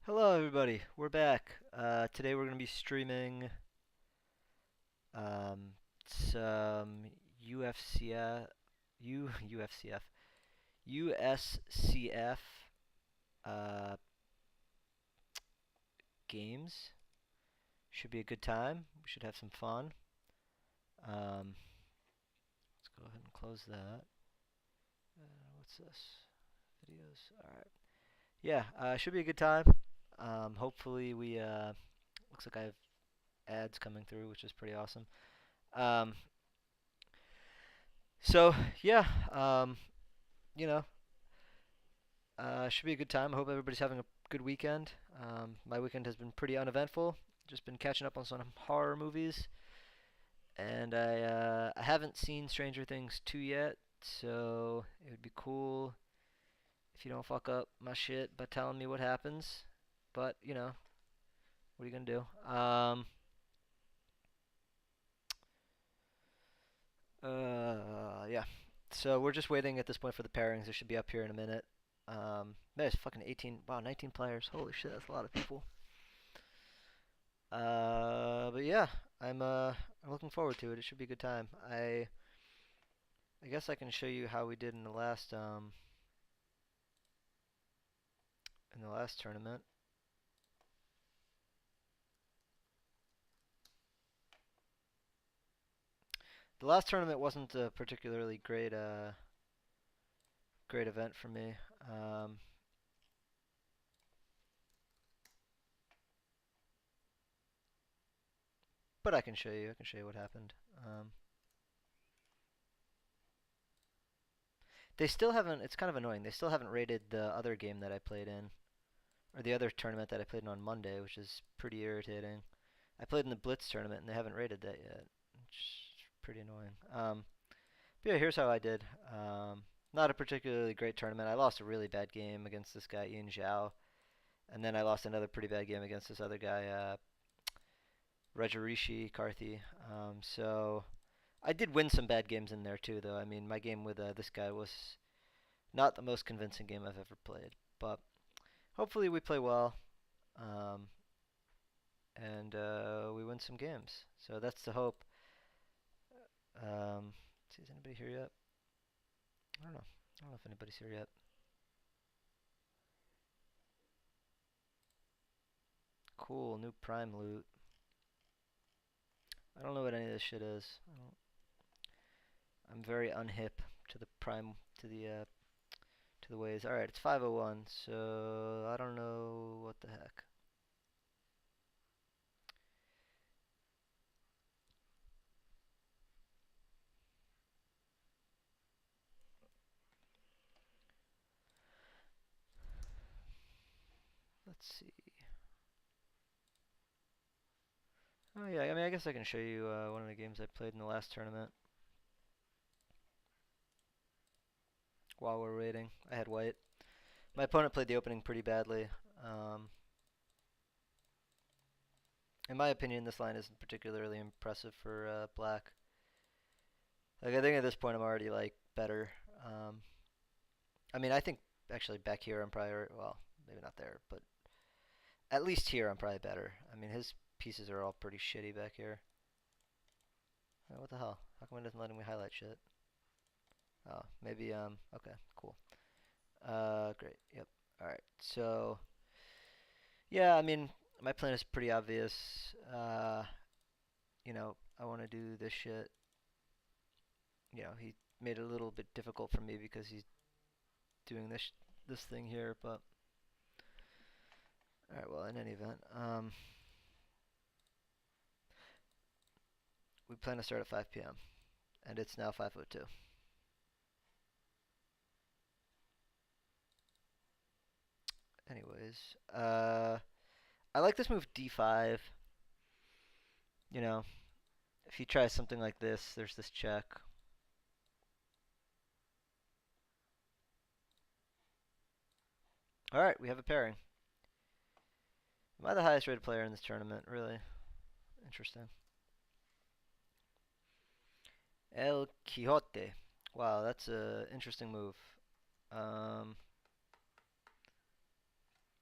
Hello everybody, we're back. Today we're going to be streaming um, some UFCF, UFCF, USCF uh, games. Should be a good time. We should have some fun. Let's go ahead and close that. What's this? Videos. All right. Yeah, should be a good time. Hopefully looks like I have ads coming through, which is pretty awesome. Um, so yeah, um, you know, should be a good time. I hope everybody's having a good weekend. My weekend has been pretty uneventful. Just been catching up on some horror movies, and I haven't seen Stranger Things 2 yet, so it would be cool if you don't fuck up my shit by telling me what happens. But what are you gonna do? Yeah. So we're just waiting at this point for the pairings. They should be up here in a minute. There's fucking 18. Wow, 19 players. Holy shit, that's a lot of people. But yeah, I'm looking forward to it. It should be a good time. I guess I can show you how we did in the last tournament. The last tournament wasn't a particularly great event for me. Um, but I can show you. I can show you what happened. Um, they still haven't. It's kind of annoying. They still haven't rated the other game that I played in, or the other tournament that I played in on Monday, which is pretty irritating. I played in the Blitz tournament and they haven't rated that yet, which is pretty annoying. But yeah, here's how I did. Not a particularly great tournament. I lost a really bad game against this guy Ian Zhao, and then I lost another pretty bad game against this other guy, Rajarishi Karthi. So I did win some bad games in there too, though. I mean, my game with this guy was not the most convincing game I've ever played, but hopefully we play well, um, and we win some games. So that's the hope. See, is anybody here yet? I don't know. I don't know if anybody's here yet. Cool, new prime loot. I don't know what any of this shit is. I'm very unhip to the prime to the ways. All right, it's 5:01, so I don't know what the heck. Let's see. Oh yeah, I mean I guess I can show you one of the games I played in the last tournament while we're waiting. I had white. My opponent played the opening pretty badly. Um, in my opinion, this line isn't particularly impressive for black. Like I think at this point I'm already like better. Um, I mean I think actually back here I'm probably well maybe not there, but at least here I'm probably better. I mean his pieces are all pretty shitty back here. Oh, what the hell? How come it isn't letting me highlight shit? Oh, maybe okay, cool. Great. Yep. All right. So, yeah, I mean, my plan is pretty obvious. I want to do this shit. He made it a little bit difficult for me because he's doing this thing here, but all right, well, in any event, we plan to start at 5 p.m. and it's now 5:02. Anyways, I like this move d5. You know, if he tries something like this, there's this check. All right, we have a pairing. Am I the highest rated player in this tournament? Really interesting. El Quixote. Wow, that's a interesting move. Um,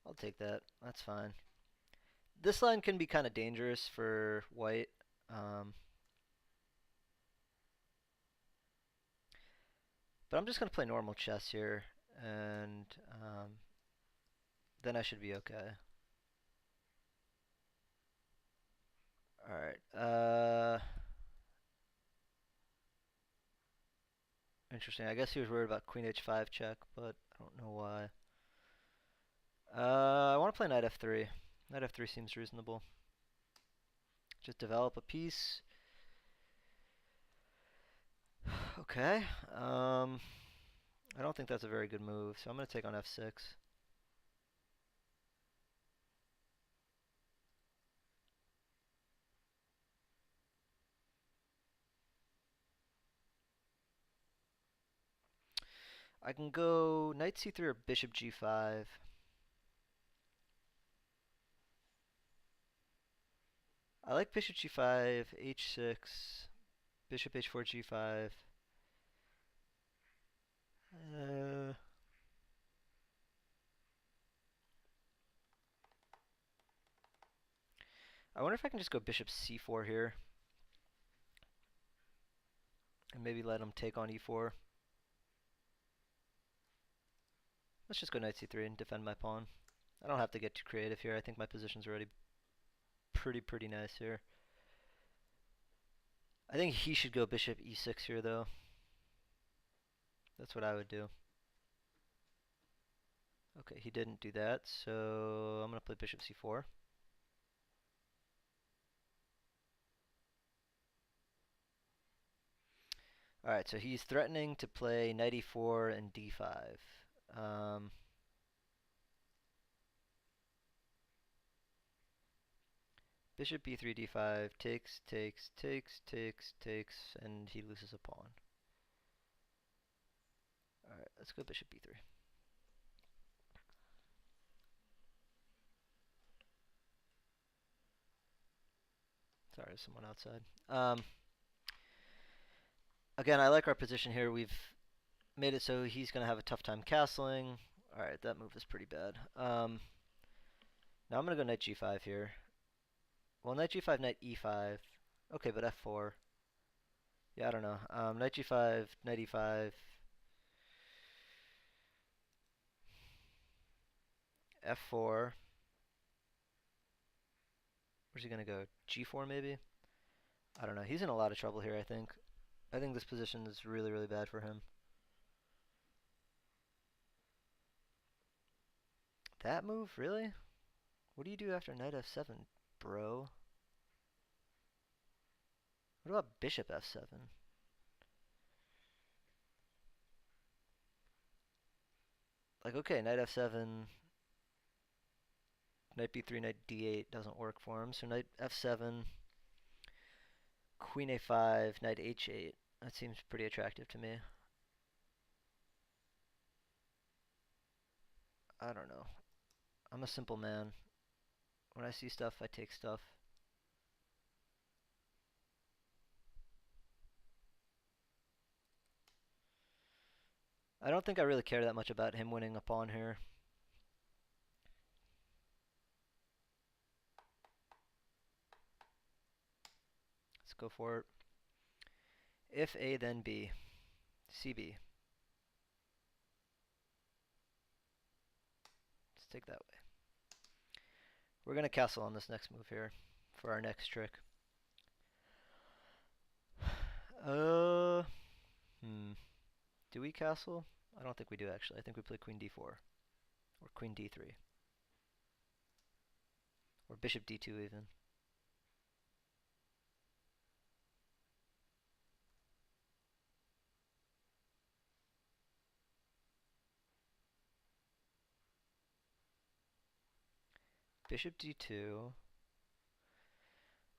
I'll take that. That's fine. This line can be kind of dangerous for white. Um, but I'm just going to play normal chess here, and then I should be okay. Alright, interesting. I guess he was worried about queen h5 check, but I don't know why. I want to play knight f3. Knight f3 seems reasonable. Just develop a piece. Okay. I don't think that's a very good move, so I'm going to take on f6. I can go knight c3 or bishop g5. I like bishop g5, h6, bishop h4, g5. I wonder if I can just go bishop c4 here. And maybe let him take on e4. Let's just go knight c3 and defend my pawn. I don't have to get too creative here. I think my position's already pretty nice here. I think he should go bishop e6 here, though. That's what I would do. Okay, he didn't do that, so I'm going to play bishop c4. Alright, so he's threatening to play knight e4 and d5. Bishop b3, d5, takes, and he loses a pawn. Alright, let's go bishop b3. Sorry, there's someone outside. Again, I like our position here. We've made it so he's going to have a tough time castling. Alright, that move is pretty bad. Now I'm going to go knight g5 here. Well, knight g5, knight e5. Okay, but f4. Yeah, I don't know. Knight g5, knight e5. f4. Where's he going to go? g4 maybe? I don't know. He's in a lot of trouble here, I think. I think this position is really bad for him. That move? Really? What do you do after knight f7, bro? What about bishop f7? Like, okay, knight f7, knight b3, knight d8 doesn't work for him. So knight f7, queen a5, knight h8. That seems pretty attractive to me. I don't know. I'm a simple man. When I see stuff, I take stuff. I don't think I really care that much about him winning a pawn here. Let's go for it. If A, then B. CB. Let's take that way. We're going to castle on this next move here for our next trick. Do we castle? I don't think we do, actually. I think we play queen d4. Or queen d3. Or bishop d2 even. Bishop d2.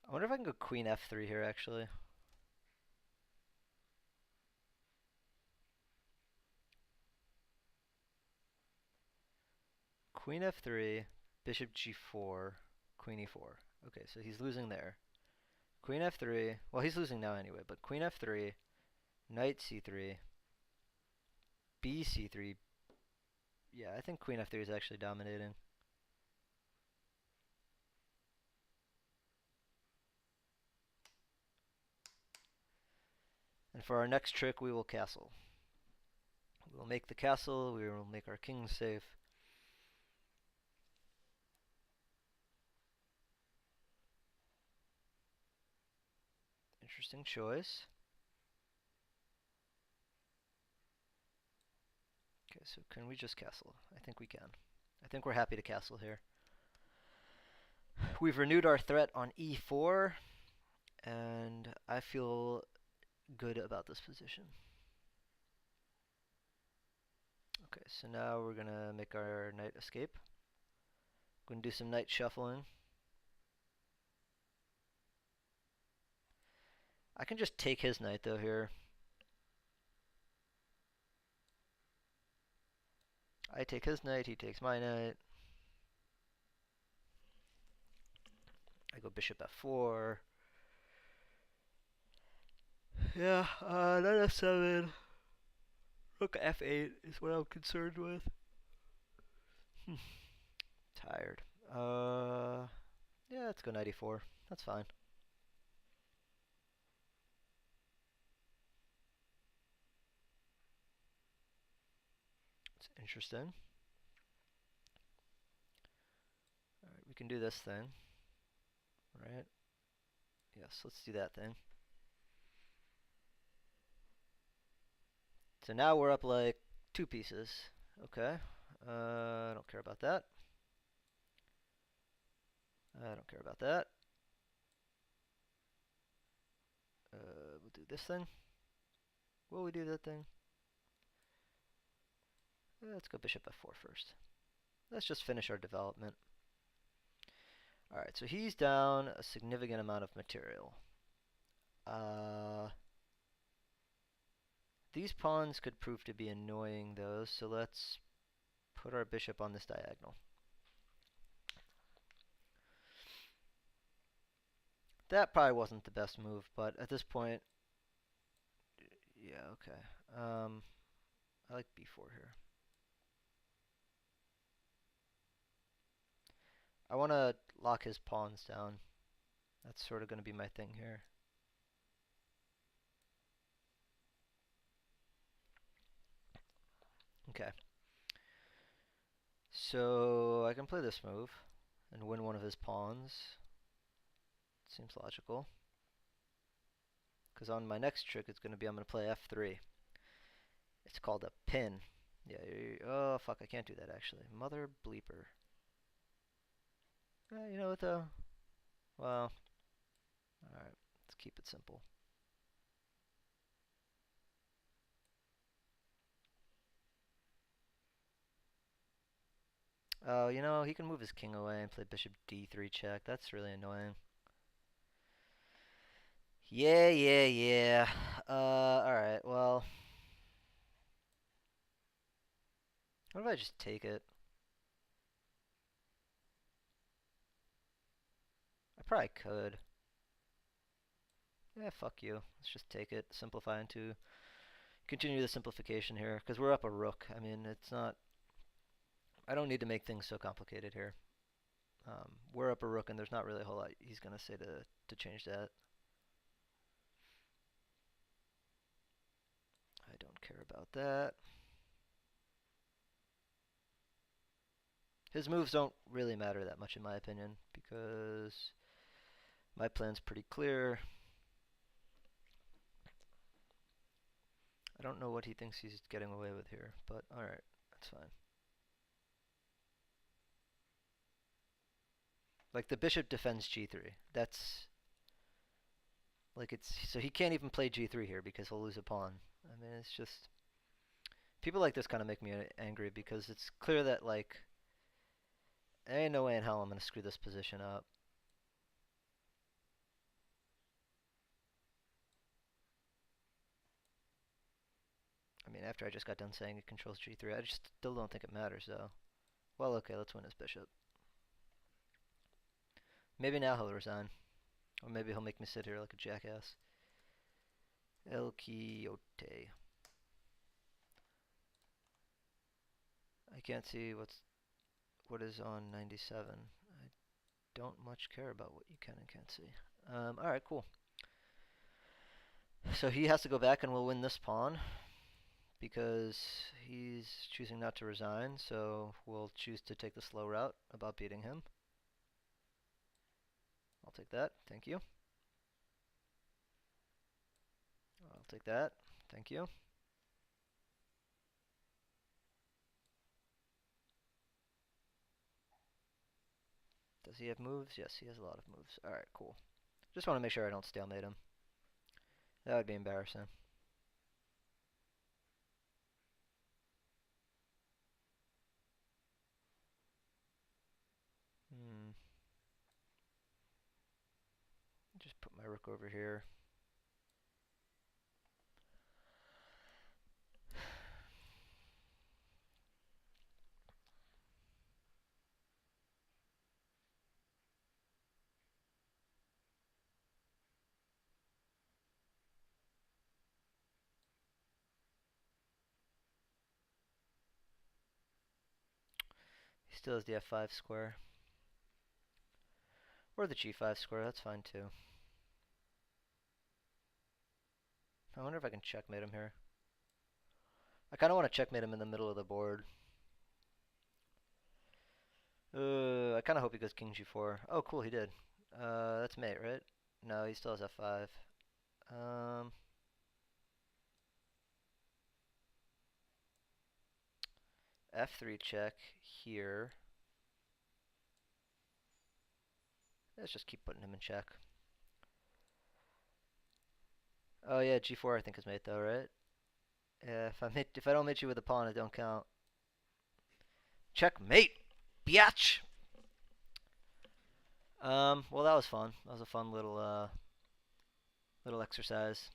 I wonder if I can go queen f3 here, actually. Queen f3, bishop g4, queen e4. Okay, so he's losing there. Queen f3. Well, he's losing now anyway, but queen f3, knight c3, b c3. Yeah, I think queen f3 is actually dominating. And for our next trick, we will castle. We will make the castle. We will make our king safe. Interesting choice. Okay, so can we just castle? I think we can. I think we're happy to castle here. We've renewed our threat on e4, and I feel good about this position. Okay, so now we're gonna make our knight escape. Gonna do some knight shuffling. I can just take his knight though here. I take his knight, he takes my knight. I go bishop f4. Yeah, knight f7. Rook f8 is what I'm concerned with. Tired. Yeah, let's go knight e4. That's fine. It's interesting. Alright, we can do this thing. Right? Yes, let's do that thing. So now we're up like 2 pieces. Okay. I don't care about that. I don't care about that. We'll do this thing. Will we do that thing? Let's go bishop f4 first. Let's just finish our development. Alright, so he's down a significant amount of material. These pawns could prove to be annoying though, so let's put our bishop on this diagonal. That probably wasn't the best move, but at this point, yeah, okay. I like b4 here. I want to lock his pawns down. That's sort of going to be my thing here. Okay. So I can play this move and win one of his pawns. Seems logical. Because on my next trick, it's going to be I'm going to play f3. It's called a pin. Yeah. Oh fuck! I can't do that actually. Mother bleeper. You know what though? Well, all right. Let's keep it simple. Oh, you know, he can move his king away and play bishop d3 check. That's really annoying. Yeah. Alright, well. What if I just take it? I probably could. Yeah, fuck you. Let's just take it. Simplify into... Continue the simplification here, because we're up a rook. I mean, it's not... I don't need to make things so complicated here. We're up a rook, and there's not really a whole lot he's going to say to change that. I don't care about that. His moves don't really matter that much in my opinion, because my plan's pretty clear. I don't know what he thinks he's getting away with here, but alright, that's fine. Like, the bishop defends g3. That's... Like, it's... So he can't even play g3 here because he'll lose a pawn. I mean, it's just... People like this kind of make me angry because it's clear that, like... There ain't no way in hell I'm going to screw this position up. I mean, after I just got done saying it controls g3, I just still don't think it matters, though. Well, okay, let's win his bishop. Maybe now he'll resign. Or maybe he'll make me sit here like a jackass. El Quixote. I can't see what is on 97. I don't much care about what you can and can't see. Alright, cool. So he has to go back and we'll win this pawn because he's choosing not to resign, so we'll choose to take the slow route about beating him. I'll take that, thank you. I'll take that, thank you. Does he have moves? Yes, he has a lot of moves. Alright, cool. Just want to make sure I don't stalemate him. That would be embarrassing. Hmm. Just put my rook over here. He still has the f5 square. Or the g5 square, that's fine too. I wonder if I can checkmate him here. I kind of want to checkmate him in the middle of the board. I kind of hope he goes king g4. Oh, cool, he did. That's mate, right? No, he still has f5. F3 check here. Let's just keep putting him in check. Oh yeah, g4 I think is mate though, right? Yeah, if I don't mate you with a pawn, it don't count. Checkmate, biatch. Well that was fun. That was a fun little exercise.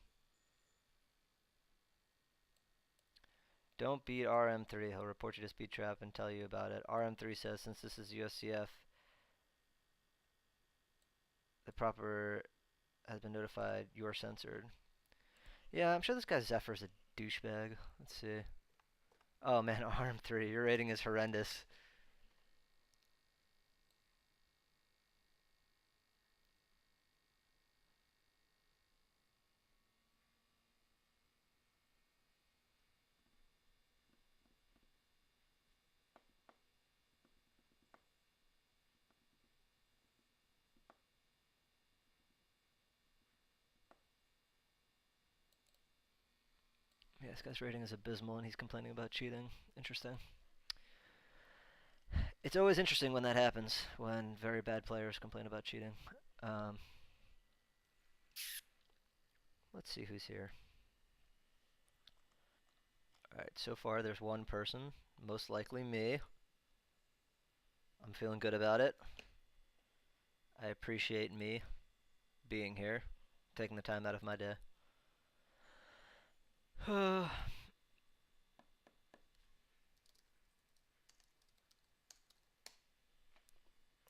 Don't beat RM3. He'll report you to speed trap and tell you about it. RM3 says since this is USCF, the proper has been notified. You're censored. Yeah, I'm sure this guy Zephyr's a douchebag. Let's see. Oh man, RM3. Your rating is horrendous. Yeah, this guy's rating is abysmal and he's complaining about cheating. Interesting. It's always interesting when that happens, when very bad players complain about cheating. Um, let's see who's here. Alright, so far there's one person, most likely me. I'm feeling good about it. I appreciate me being here, taking the time out of my day. Oh,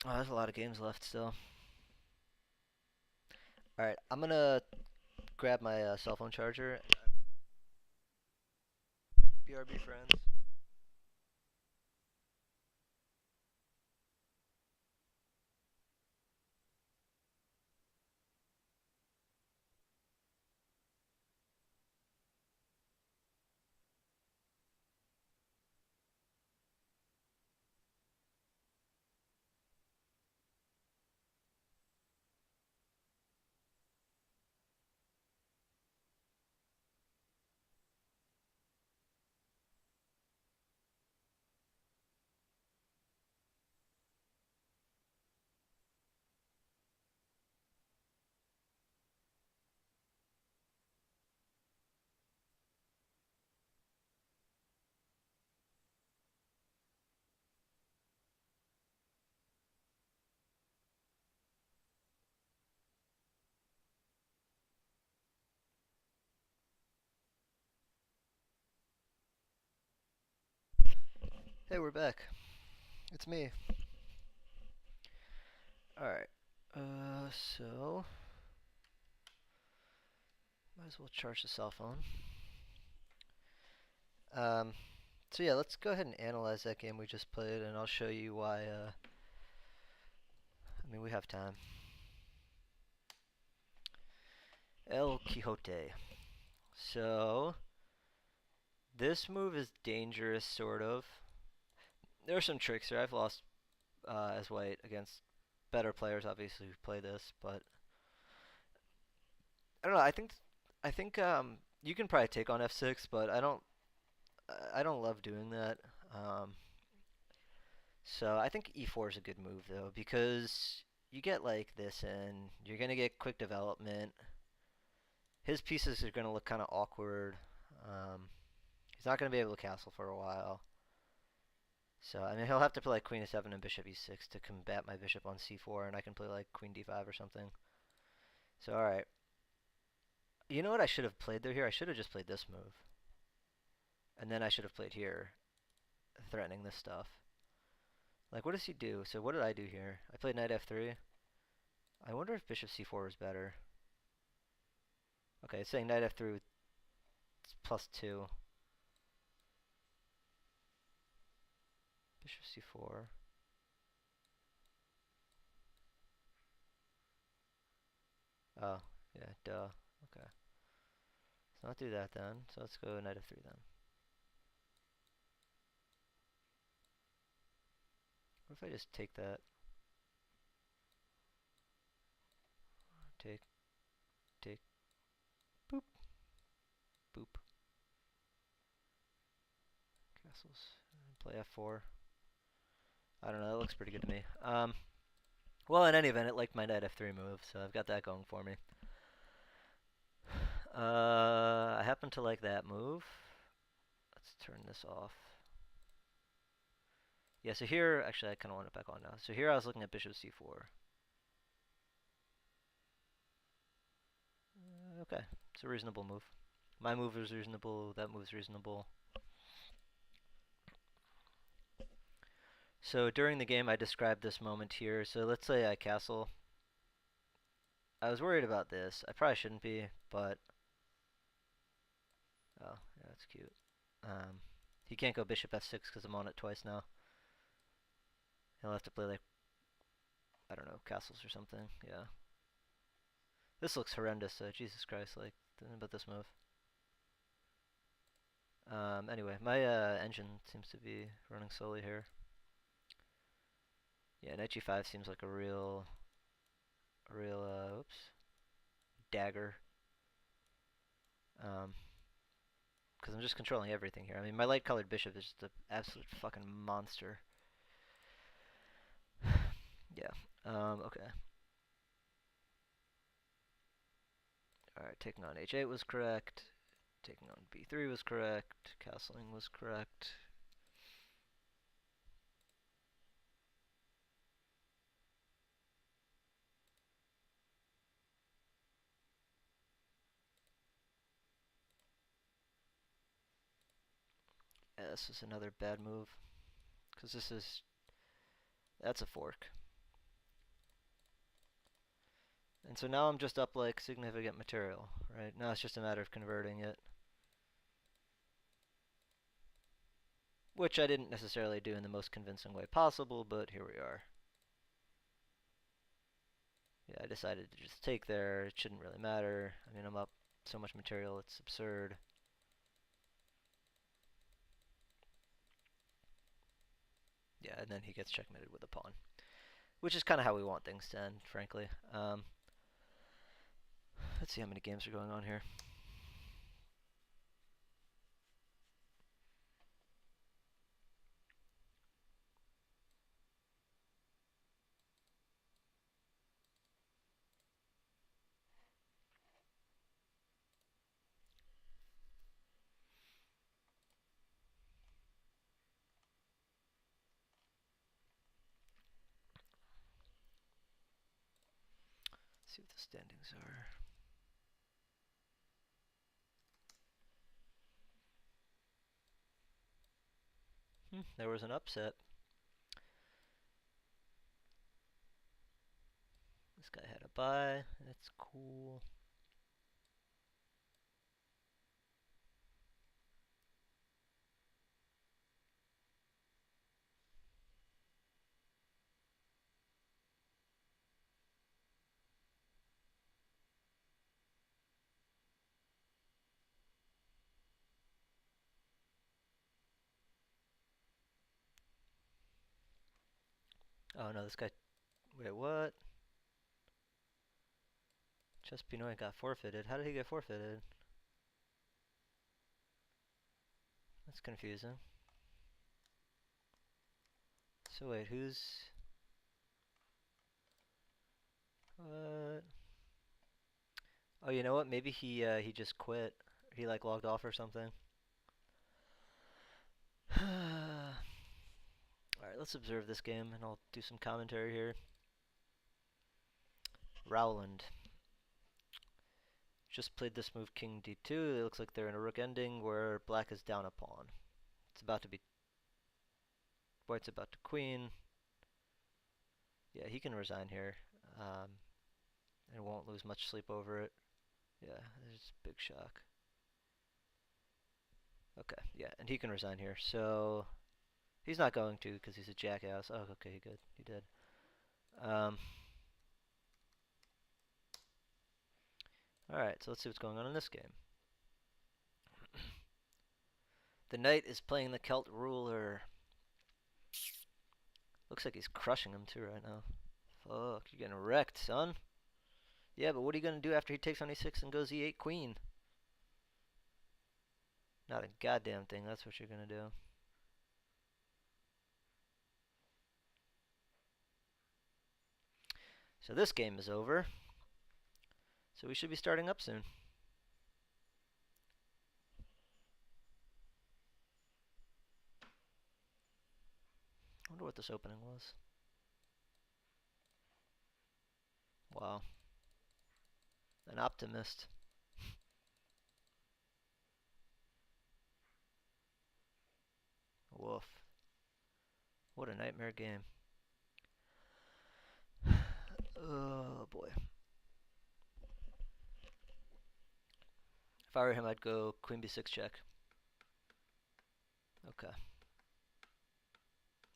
there's a lot of games left still. Alright, I'm gonna grab my cell phone charger. BRB friends. Hey, we're back. It's me. Alright. So might as well charge the cell phone. Um, so yeah, let's go ahead and analyze that game we just played, and I'll show you why. I mean, we have time. El Quixote. So this move is dangerous, sort of. There are some tricks here. I've lost as white against better players, obviously, who play this, but I don't know. I think you can probably take on f6, but I don't love doing that. Um, so I think e4 is a good move though because you get like this and you're gonna get quick development. His pieces are gonna look kind of awkward. Um, he's not gonna be able to castle for a while. So I mean he'll have to play like queen e7 and bishop e6 to combat my bishop on c4, and I can play like queen d5 or something. So all right, you know what I should have played there here? I should have just played this move, and then I should have played here, threatening this stuff. Like, what does he do? So what did I do here? I played knight f3. I wonder if bishop c4 was better. Okay, it's saying knight f3 with +2. Bishop c4. Oh, yeah, duh. Okay. Let's not do that then. So let's go knight f3 then. What if I just take that? Take, take, boop, boop. Castles. Play f4. I don't know, that looks pretty good to me. Well, in any event, it liked my knight f3 move, so I've got that going for me. I happen to like that move. Let's turn this off. Yeah, so here, actually I kind of want it back on now. So here I was looking at bishop c4. Okay, it's a reasonable move. My move is reasonable, that move's reasonable. So during the game I described this moment here. So let's say I castle. I was worried about this. I probably shouldn't be, but... Oh, yeah, that's cute. He can't go bishop f6 because I'm on it twice now. He'll have to play like, I don't know, castles or something. Yeah. This looks horrendous, Jesus Christ, like, think about this move. Anyway, my engine seems to be running slowly here. Yeah, knight g5 seems like a real, oops, dagger. Because I'm just controlling everything here. I mean, my light-colored bishop is just an absolute fucking monster. Yeah. Okay. Alright, taking on h8 was correct. Taking on b3 was correct. Castling was correct. Yeah, this is another bad move. Because that's a fork. And so now I'm just up like significant material, right? Now it's just a matter of converting it. Which I didn't necessarily do in the most convincing way possible, but here we are. Yeah, I decided to just take there. It shouldn't really matter. I mean, I'm up so much material, it's absurd. Yeah, and then he gets checkmated with a pawn. Which is kind of how we want things to end, frankly. Let's see how many games are going on here. Let's see what the standings are. There was an upset. This guy had a bye. That's cool. Oh no, this guy. Wait, what? Chespinoy got forfeited. How did he get forfeited? That's confusing. So wait, who's what? Oh, you know what? Maybe he just quit. He like logged off or something. All right, let's observe this game, and I'll do some commentary here. Rowland just played this move, King D2. It looks like they're in a rook ending where Black is down a pawn. It's about to be White's about to queen. Yeah, he can resign here, and won't lose much sleep over it. Yeah, there's a big shock. Okay, yeah, and he can resign here. So he's not going to because he's a jackass. Oh, okay, good. He did. Um, all right, so let's see what's going on in this game. The knight is playing the Celt ruler. Looks like he's crushing him too right now. Fuck, you're getting wrecked, son. Yeah, but what are you gonna do after he takes on e6 and goes e8 queen? Not a goddamn thing. That's what you're gonna do. So this game is over. So we should be starting up soon. I wonder what this opening was. Wow. An optimist. Woof. What a nightmare game. Oh boy. If I were him, I'd go queen b6 check. Okay.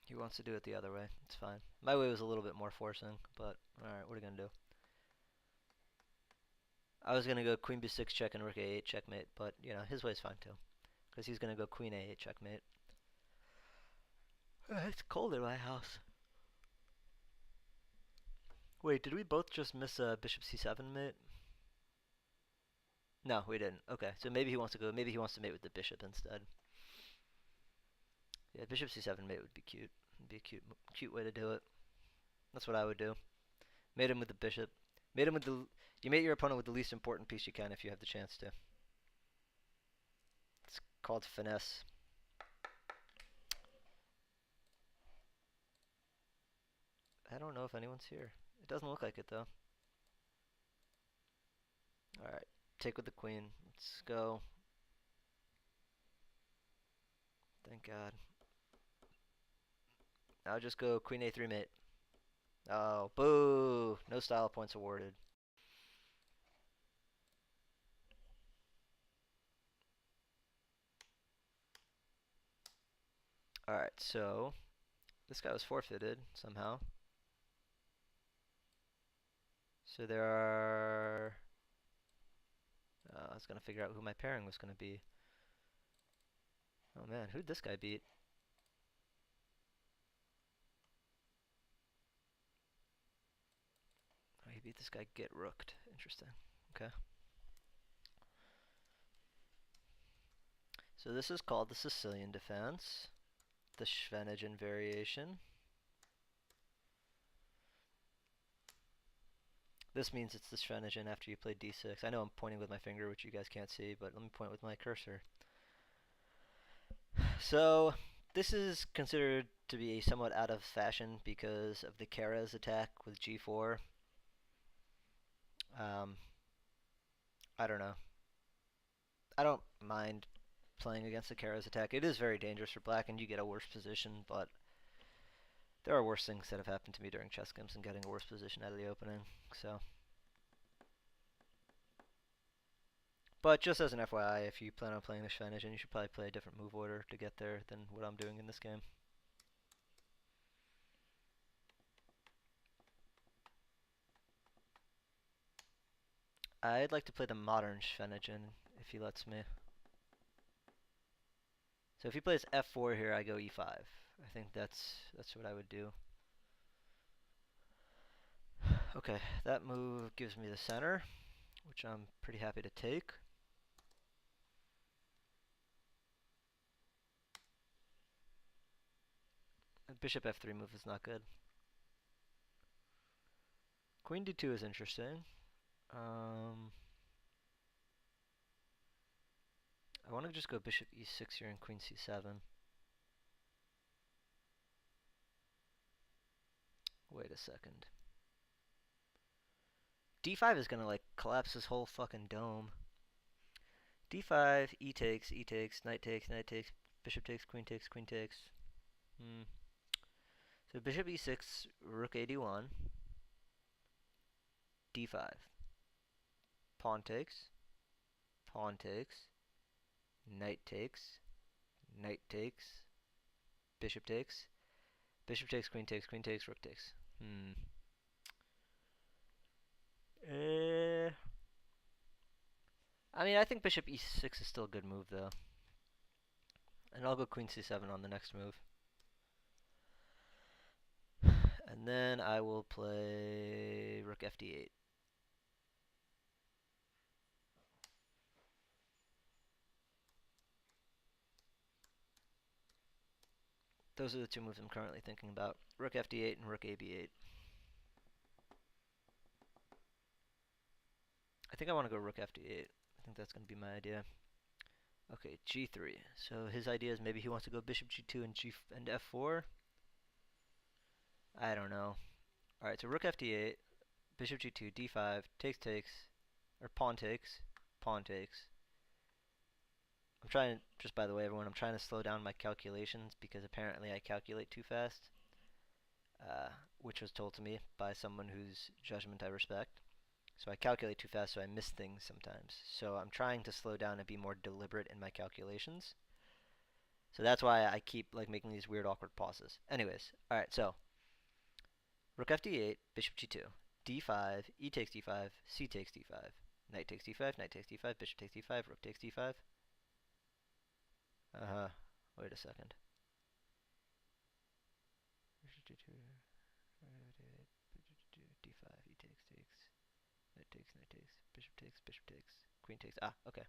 He wants to do it the other way. It's fine. My way was a little bit more forcing, but alright, what are you gonna do? I was gonna go queen b6 check and rook a8 checkmate, but you know, his way's fine too. Because he's gonna go queen a8 checkmate. It's cold in my house. Wait, did we both just miss bishop c7 mate? No, we didn't. Okay, so maybe he wants to go. Maybe he wants to mate with the bishop instead. Yeah, bishop c7 mate would be cute. It'd be a cute way to do it. That's what I would do. Mate him with the bishop. Mate him with the. You mate your opponent with the least important piece you can if you have the chance to. It's called finesse. I don't know if anyone's here. It doesn't look like it though. All right, take with the queen. Let's go. Thank God. I'll just go queen a3 mate. Oh, boo! No style points awarded. Alright, so this guy was forfeited somehow. So there are... I was going to figure out who my pairing was going to be. Oh man, who'd this guy beat? Oh, he beat this guy Get Rooked. Interesting. Okay. So this is called the Sicilian defense. The Schwenigen variation. This means it's the Schwenigen after you play d6. I know I'm pointing with my finger, which you guys can't see, but let me point with my cursor. So this is considered to be somewhat out of fashion because of the Keres attack with g4. I don't know. I don't mind playing against the Keres attack. It is very dangerous for black, and you get a worse position, but there are worse things that have happened to me during chess games than getting a worse position out of the opening. So, but just as an FYI, if you plan on playing the Schweinsteigen, you should probably play a different move order to get there than what I'm doing in this game. I'd like to play the modern Schweinsteigen if he lets me. So if he plays f4 here, I go e5. I think that's what I would do. Okay, that move gives me the center, which I'm pretty happy to take. The bishop f3 move is not good. Queen d2 is interesting. I want to just go bishop e6 here and queen c7. Wait a second. d5 is going to like collapse this whole fucking dome. d5, e takes, knight takes, knight takes, bishop takes, queen takes, queen takes. So bishop e6, rook a1, d5. Pawn takes, knight takes, knight takes, bishop takes, queen takes, rook takes. I mean, I think bishop e6 is still a good move, though. And I'll go queen c7 on the next move. And then I will play rook fd8. Those are the two moves I'm currently thinking about. Rook fd8 and rook ab8. I think I want to go rook fd8. I think that's going to be my idea. Okay, g3. So his idea is maybe he wants to go bishop g2 and f4. I don't know. Alright, so rook fd8, bishop g2, d5, takes, or pawn takes. I'm trying, just by the way, everyone, I'm trying to slow down my calculations because apparently I calculate too fast, which was told to me by someone whose judgment I respect. So I calculate too fast, so I miss things sometimes. So I'm trying to slow down and be more deliberate in my calculations. So that's why I keep like making these weird, awkward pauses. Anyways, all right. So rook fd8, bishop g2, d5, e takes d5, c takes d5, knight takes d5, bishop takes d5, rook takes d5. Wait a second. D5, e takes, knight takes, bishop takes, queen takes. Ah, okay.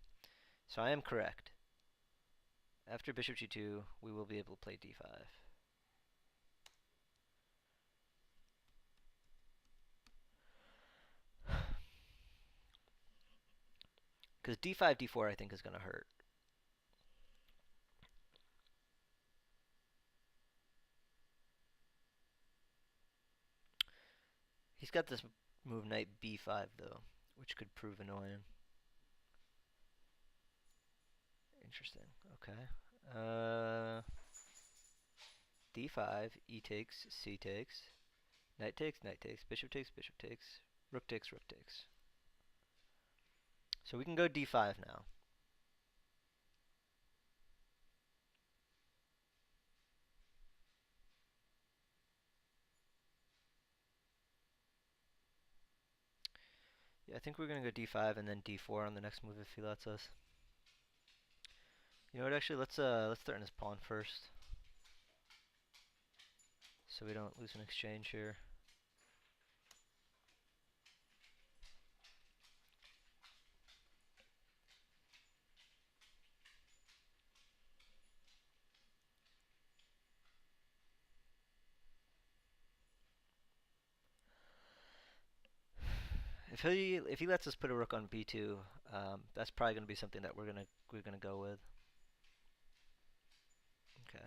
So I am correct. After bishop g2, we will be able to play d5. Because d5, d4 I think is going to hurt. He's got this move knight b5 though, which could prove annoying. Interesting. Okay. D5, e takes, c takes, knight takes, bishop takes, rook takes. So we can go d5 now. Yeah, I think we're gonna go d5 and then d4 on the next move if he lets us. You know what? Actually, let's threaten his pawn first, so we don't lose an exchange here. If he lets us put a rook on b2, that's probably gonna be something that we're gonna go with. Okay.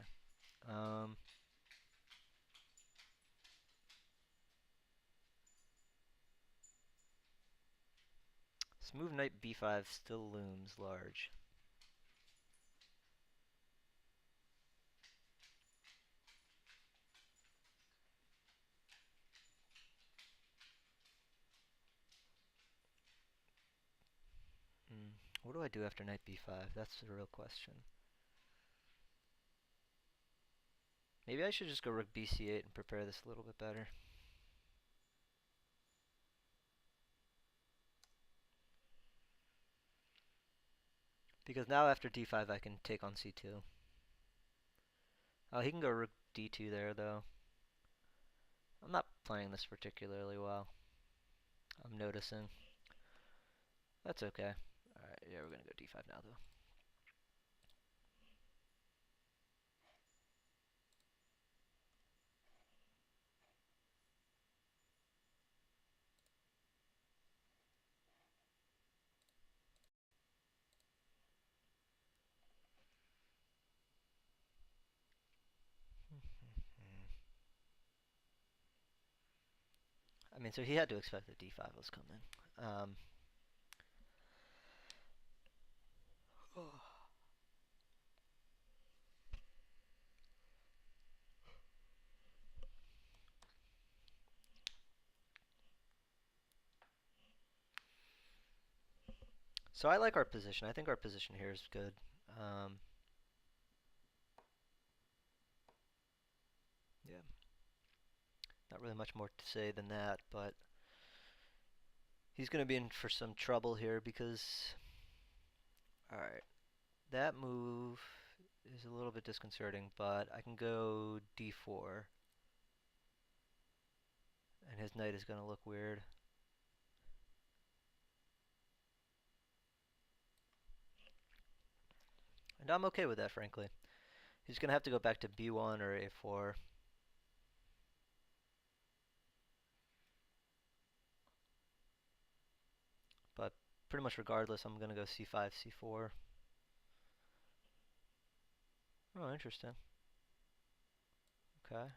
This move knight b5 still looms large. What do I do after knight b5? That's the real question. Maybe I should just go rook bc8 and prepare this a little bit better. Because now after d5 I can take on c2. Oh, he can go rook d2 there though. I'm not playing this particularly well. I'm noticing. That's okay. Alright, yeah, we're gonna go d5 now, though. I mean, so he had to expect that d5 was coming. Um, so I like our position. I think our position here is good. Um, yeah, not really much more to say than that, but he's going to be in for some trouble here because, alright, that move is a little bit disconcerting, but I can go d4, and his knight is going to look weird. And I'm okay with that, frankly. He's going to have to go back to b1 or a4. But pretty much regardless, I'm going to go c5, c4. Oh, interesting. Okay.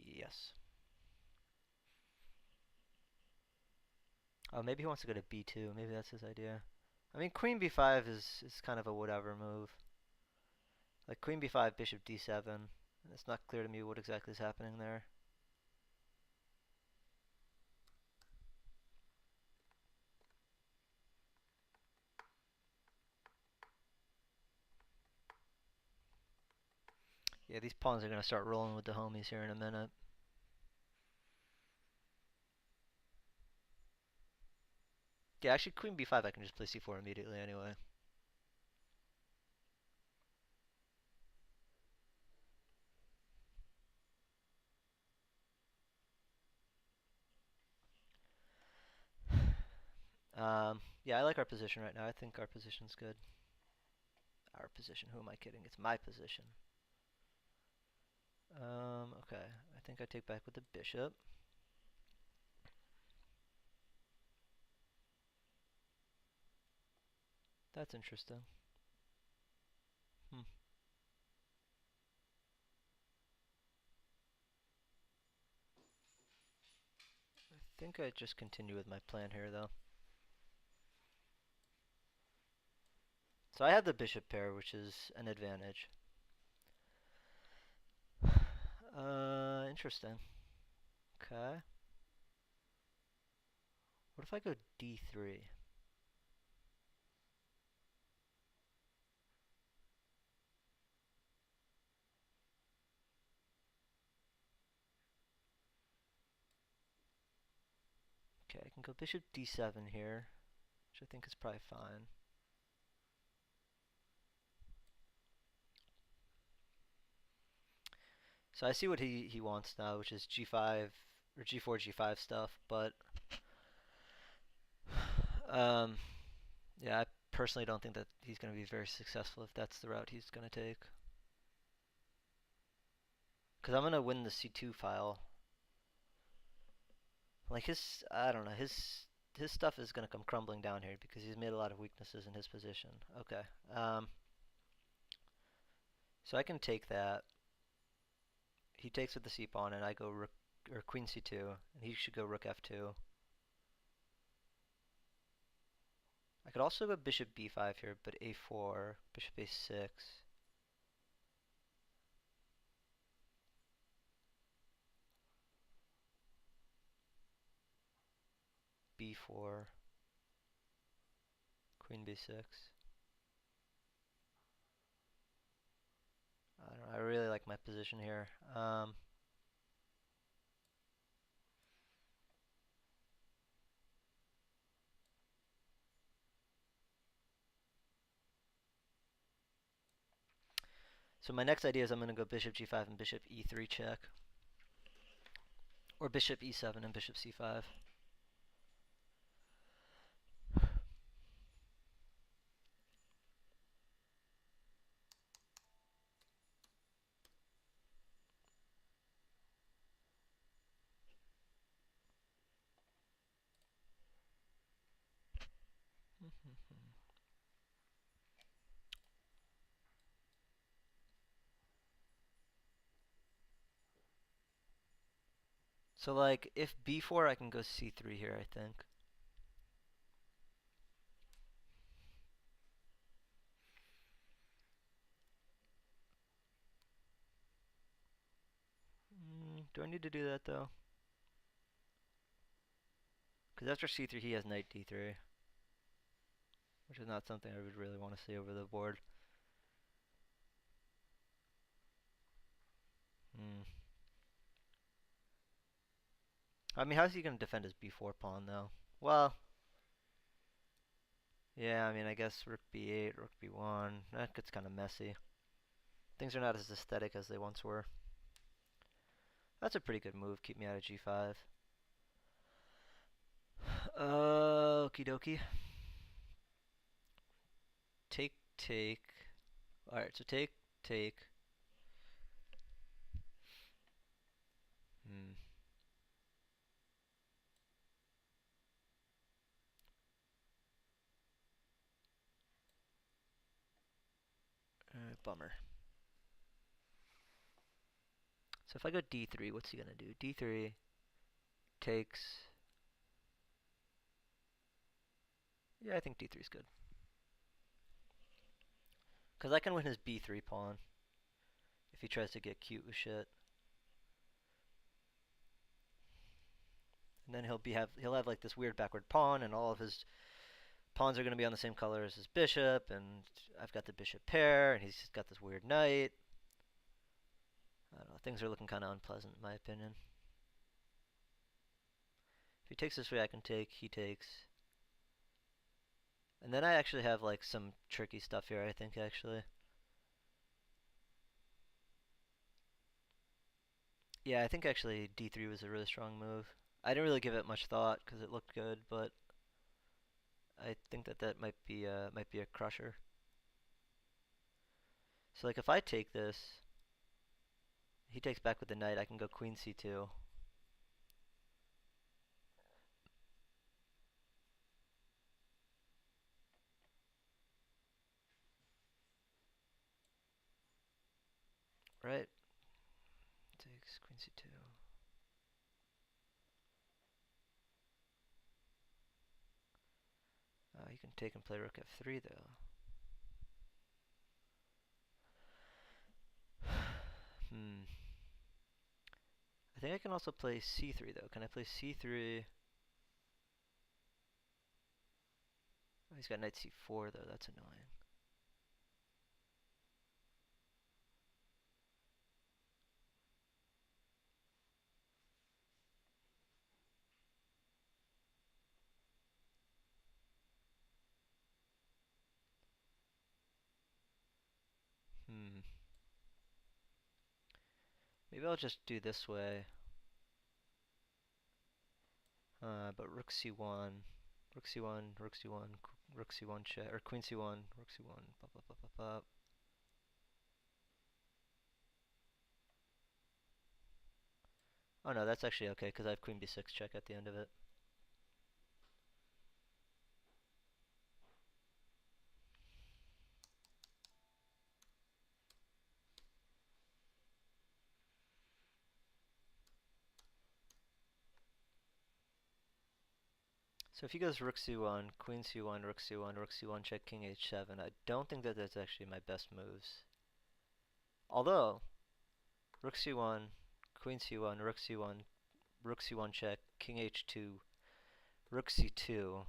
Yes. Oh, maybe he wants to go to b2. Maybe that's his idea. I mean, queen b5 is kind of a whatever move. Like queen b5, bishop d7. And it's not clear to me what exactly is happening there. Yeah, these pawns are going to start rolling with the homies here in a minute. Yeah, actually, queen b5, I can just play c4 immediately anyway. Yeah, I like our position right now. I think our position's good. Our position? Who am I kidding? It's my position. Okay. I think I take back with the bishop. That's interesting. Hmm. I think I just continue with my plan here, though. So I have the bishop pair, which is an advantage. Interesting. Okay. What if I go d3? Okay, I can go bishop d7 here, which I think is probably fine. So I see what he wants now, which is g5 or g4, g5 stuff, but um, yeah, I personally don't think that he's going to be very successful if that's the route he's going to take. Because I'm going to win the c2 file. Like I don't know, his stuff is going to come crumbling down here because he's made a lot of weaknesses in his position. Okay. So I can take that. He takes with the c pawn, and I go rook or queen c2, and he should go rook f2. I could also go bishop b5 here, but a4, bishop a6. b4, queen b6. I don't know, I really like my position here. So my next idea is I'm going to go bishop g5 and bishop e3 check. Or bishop e7 and bishop c5. So like if b4 I can go c3 here, I think. Do I need to do that though? Because after c3 he has knight d3, which is not something I would really want to see over the board. I mean, how's he going to defend his b4 pawn though? Well, yeah, I mean, I guess rook b8, rook b1, that gets kind of messy. Things are not as aesthetic as they once were. That's a pretty good move, keep me out of g5. Okie dokie. Take, take. Alright, so take, take. Bummer. So if I go d3, what's he gonna do? d3 takes. Yeah, I think d3 is good. Because I can win his b3 pawn if he tries to get cute with shit. And then he'll have like this weird backward pawn, and all of his pawns are going to be on the same color as his bishop, and I've got the bishop pair, and he's got this weird knight. I don't know, things are looking kind of unpleasant in my opinion. If he takes this way, I can take, he takes. And then I actually have like some tricky stuff here, I think, actually. Yeah, I think actually d3 was a really strong move. I didn't really give it much thought because it looked good, but I think that might be a crusher. So like if I take this, he takes back with the knight, I can go queen c2. Right? Takes queen c2. You can take and play rook f3 though. I think I can also play c3 though. Can I play c3? Oh, he's got knight c4 though. That's annoying. Maybe I'll just do this way. But rook c1, rook c1, rook c1, rook c1 check, or queen c1, rook c1, blah blah blah blah blah. Oh no, that's actually okay because I have queen b6 check at the end of it. So if he goes rook c1, queen c1, rook c1, rook c1 check, king h7, I don't think that that's actually my best moves. Although, rook c1, queen c1, rook c1, rook c1 check, king h2, rook c2,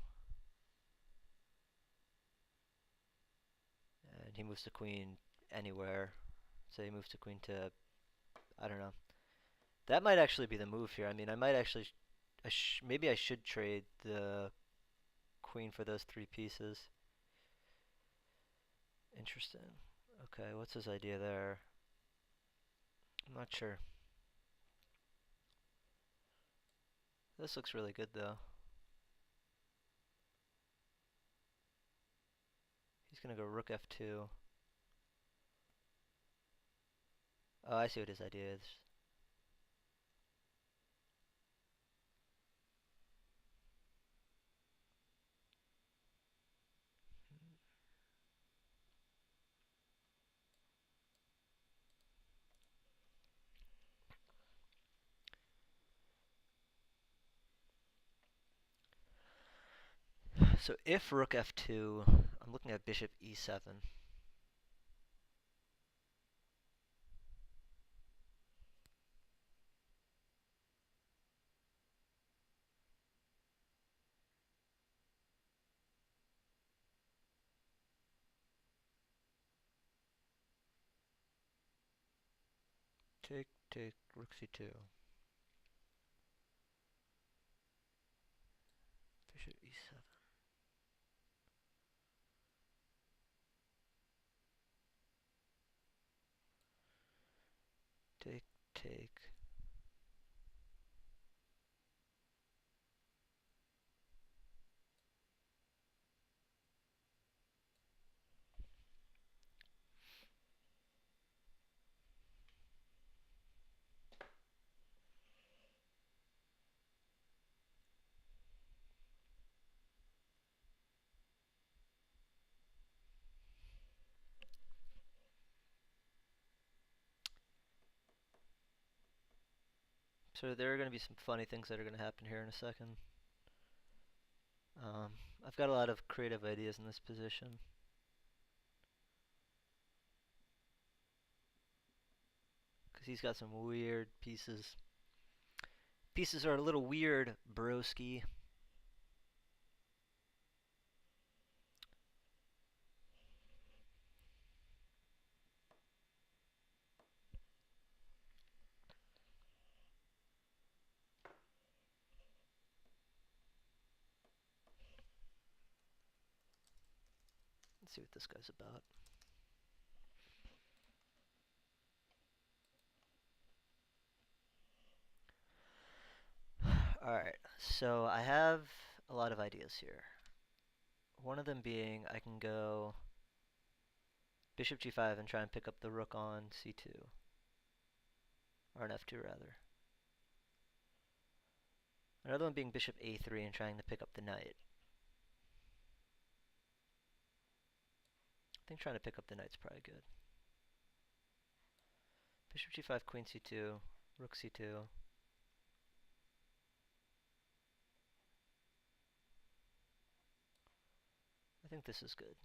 and he moves the queen anywhere. So he moves the queen to, I don't know. That might actually be the move here. I mean, I might actually, maybe I should trade the queen for those three pieces. Interesting. Okay, what's his idea there? I'm not sure. This looks really good though. He's gonna go rook f2. Oh, I see what his idea is. So if rook f2, I'm looking at bishop e7. Take, take, rook c2. Bishop e7. Take, take. So there are going to be some funny things that are going to happen here in a second. Um, I've got a lot of creative ideas in this position. Because he's got some weird pieces. Pieces are a little weird, broski. Let's see what this guy's about. Alright, so I have a lot of ideas here. One of them being I can go bishop g5 and try and pick up the rook on c2. Or on f2 rather. Another one being bishop a3 and trying to pick up the knight. I think trying to pick up the knight's probably good. Bishop g5, queen c2, rook c2. I think this is good.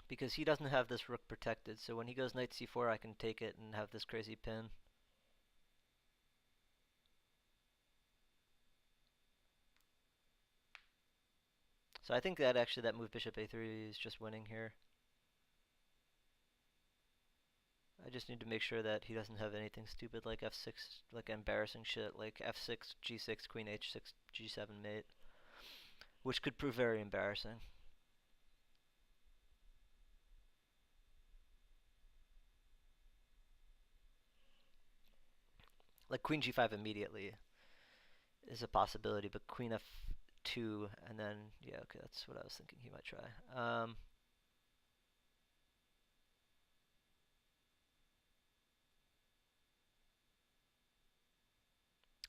Because he doesn't have this rook protected, so when he goes knight c4 I can take it and have this crazy pin. So I think that actually that move bishop a3 is just winning here. I just need to make sure that he doesn't have anything stupid like f6, like embarrassing shit like f6, g6, queen h6, g7 mate, which could prove very embarrassing. Like queen g5 immediately is a possibility, but queen f2 and then, yeah, okay, that's what I was thinking he might try.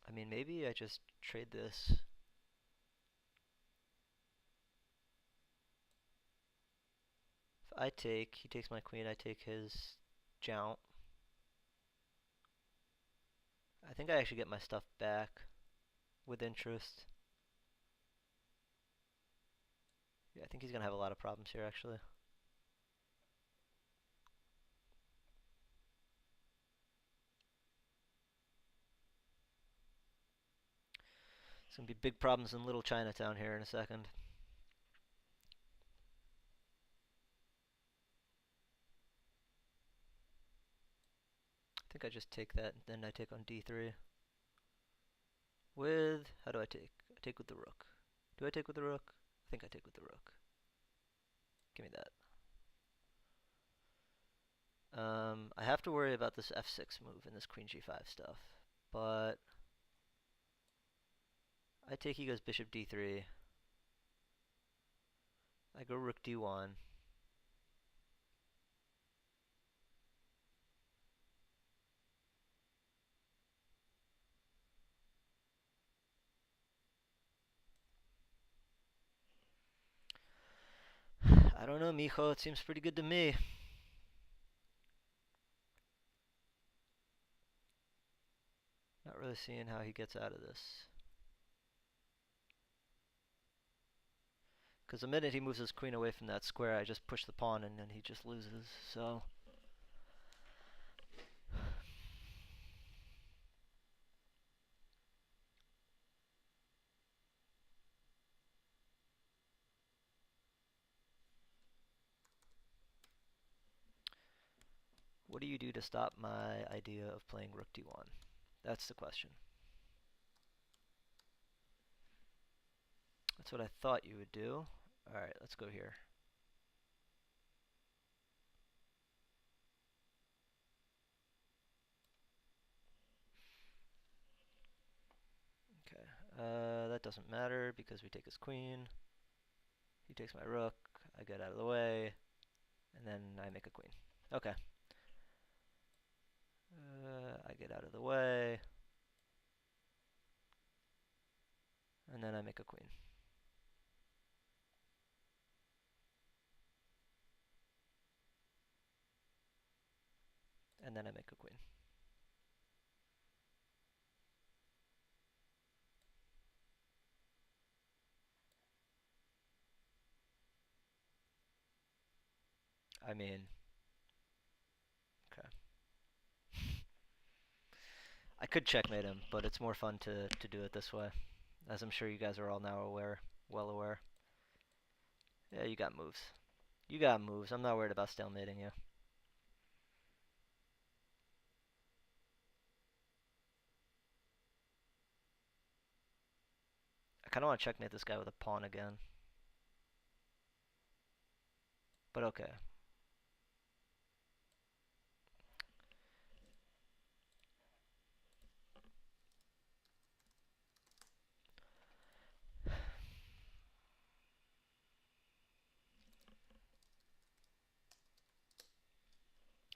I mean, maybe I just trade this. If I take, he takes my queen, I take his jount. I think I actually get my stuff back with interest. Yeah, I think he's going to have a lot of problems here, actually. It's going to be big problems in Little Chinatown here in a second. I think I just take that, and then I take on d3. with, how do I take? I take with the rook. Do I take with the rook? I think I take with the rook. Give me that. I have to worry about this f6 move and this queen g5 stuff, but I take, he goes bishop d3. I go rook d1. I don't know, mijo, it seems pretty good to me. Not really seeing how he gets out of this. Because the minute he moves his queen away from that square, I just push the pawn and then he just loses, so... What do you do to stop my idea of playing rook d1? That's the question. That's what I thought you would do. Alright, let's go here. Okay, that doesn't matter because we take his queen. He takes my rook, I get out of the way, and then I make a queen. Okay. I get out of the way, and then I make a queen. And then I make a queen. I mean, okay. I could checkmate him, but it's more fun to do it this way, as I'm sure you guys are all now aware, well aware. Yeah, you got moves. You got moves. I'm not worried about stalemating you. I kind of want to checkmate this guy with a pawn again. But okay.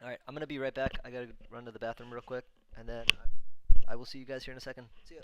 Alright, I'm going to be right back. I got to run to the bathroom real quick, and then I will see you guys here in a second. See ya.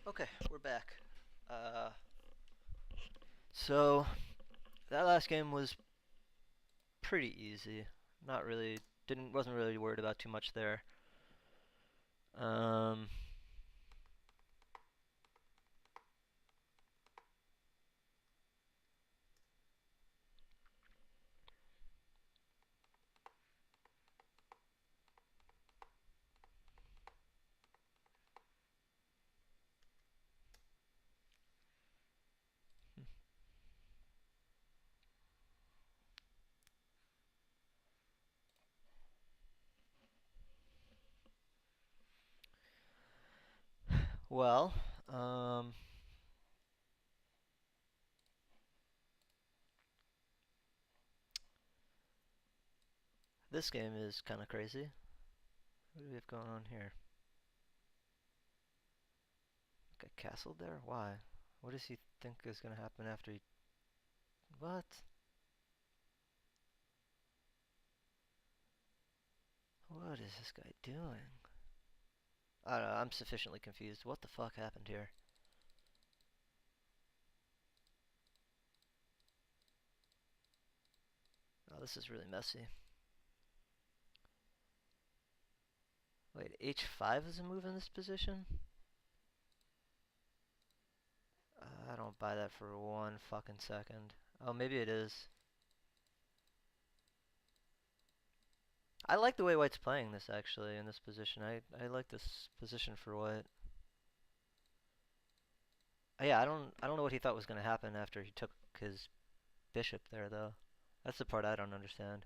Okay, we're back. So that last game was pretty easy. Not really, wasn't really worried about too much there. Um, Well, um, this game is kind of crazy. What do we have going on here? Got castled there? Why? What does he think is gonna happen after he... What? What is this guy doing? I don't know, I'm sufficiently confused. What the fuck happened here? Oh, this is really messy. Wait, h5 is a move in this position? I don't buy that for one fucking second. Oh, maybe it is. I like the way White's playing this, actually, in this position. I like this position for White. Yeah, I don't know what he thought was going to happen after he took his bishop there, though. That's the part I don't understand.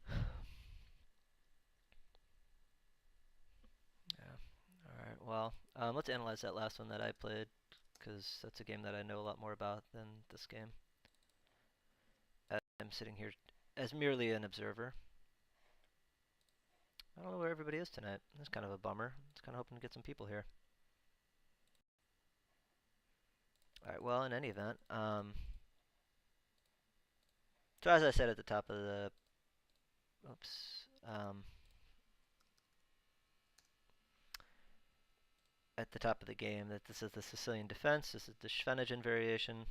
Yeah. All right. Well, let's analyze that last one that I played, because that's a game that I know a lot more about than this game. I'm sitting here as merely an observer. I don't know where everybody is tonight. That's kind of a bummer. I was kind of hoping to get some people here. All right. Well, in any event, so as I said at the top of the, oops, at the top of the game, that this is the Sicilian defense. This is the Schwenigen variation.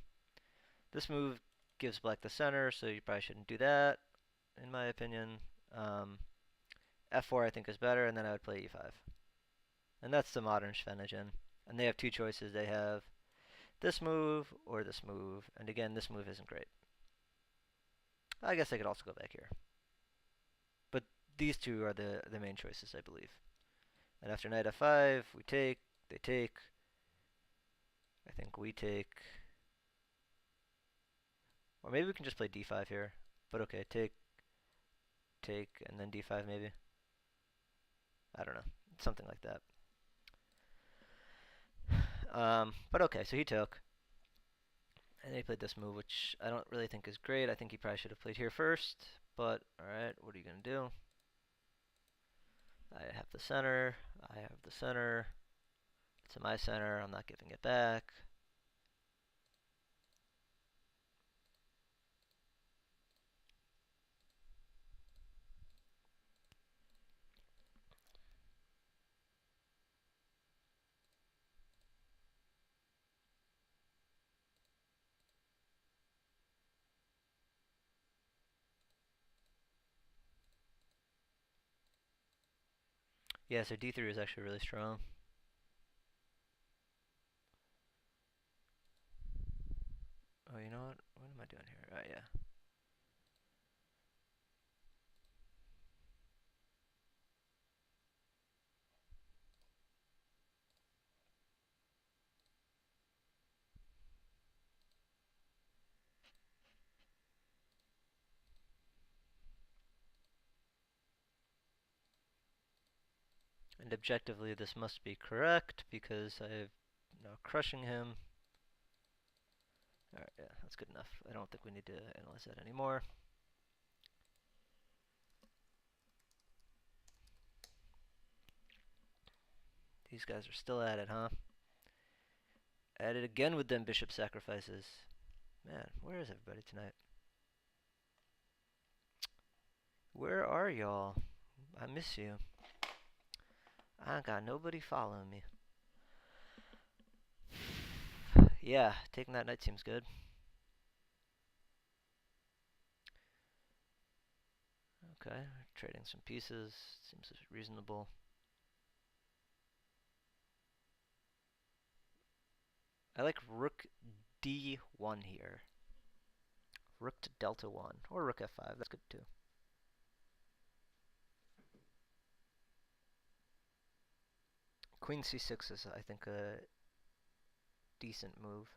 This move gives black the center, so you probably shouldn't do that, in my opinion. F4 I think is better, and then I would play e5. And that's the modern Schwenigen. And they have two choices. They have this move or this move. And again, this move isn't great. I guess I could also go back here. But these two are the main choices, I believe. And after knight f5, we take, they take. I think we take. Or maybe we can just play d5 here. But okay, take, and then d5 maybe. I don't know. Something like that. But okay, so he took. And he played this move, which I don't really think is great. I think he probably should have played here first. But, alright, what are you going to do? I have the center. I have the center. It's my center. I'm not giving it back. Yeah, so d3 is actually really strong. Oh, you know what? What am I doing here? Oh, yeah. And objectively, this must be correct because I'm now crushing him. Alright, yeah, that's good enough. I don't think we need to analyze that anymore. These guys are still at it, huh? At it again with them bishop sacrifices. Man, where is everybody tonight? Where are y'all? I miss you. I got nobody following me. Yeah, taking that knight seems good. Okay, trading some pieces seems reasonable. I like rook d1 here. Rook to delta 1, or rook f5, that's good too. Queen c6 is, I think, a decent move.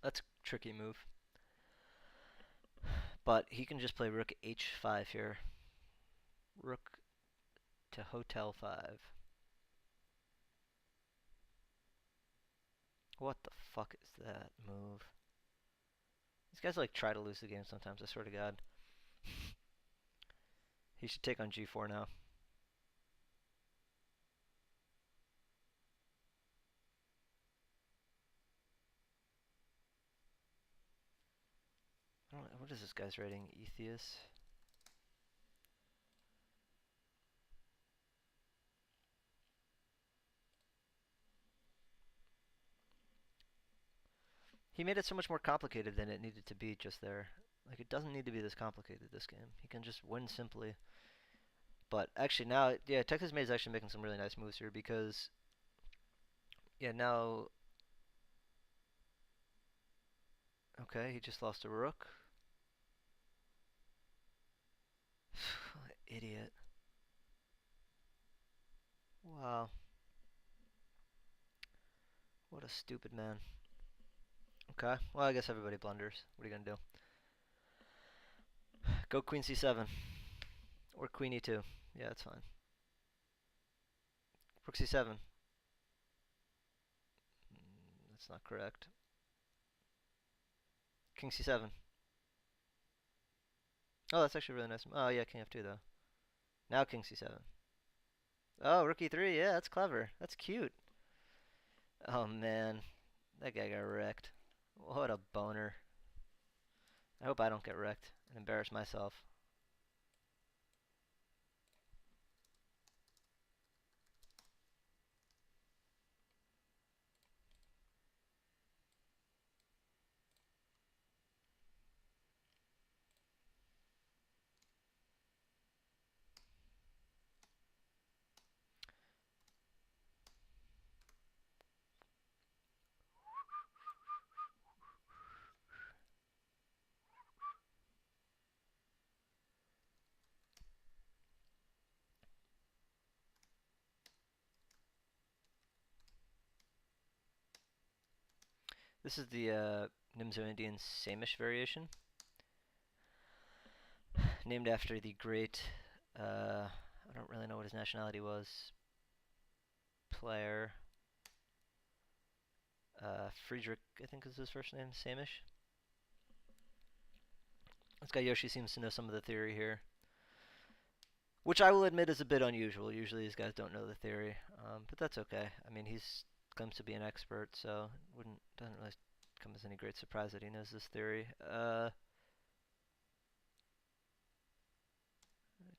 That's a tricky move. But he can just play rook h5 here. Rook to hotel 5. What the fuck is that move? These guys like try to lose the game sometimes, I swear to God. He should take on g4 now. I don't know, what is this guy's rating? Atheist? He made it so much more complicated than it needed to be just there. Like, it doesn't need to be this complicated, this game. He can just win simply. But actually now, yeah, Texas May is actually making some really nice moves here because, yeah, now, okay, he just lost a rook. Idiot. Wow. What a stupid man. Okay, well, I guess everybody blunders. What are you gonna do? Go queen c7. Or queen e2. Yeah, that's fine. Rook c7. That's not correct. King c7. Oh, that's actually really nice. Oh, yeah, king f2, though. Now king c7. Oh, rook e3. Yeah, that's clever. That's cute. Oh, man. That guy got wrecked. What a boner. I hope I don't get wrecked and embarrass myself. This is the Nimzo-Indian Samish variation, named after the great, I don't really know what his nationality was, player, Friedrich, I think is his first name, Samish. This guy Yoshi seems to know some of the theory here, which I will admit is a bit unusual. Usually these guys don't know the theory, but that's okay. I mean, he's claims to be an expert, so it doesn't really come as any great surprise that he knows this theory.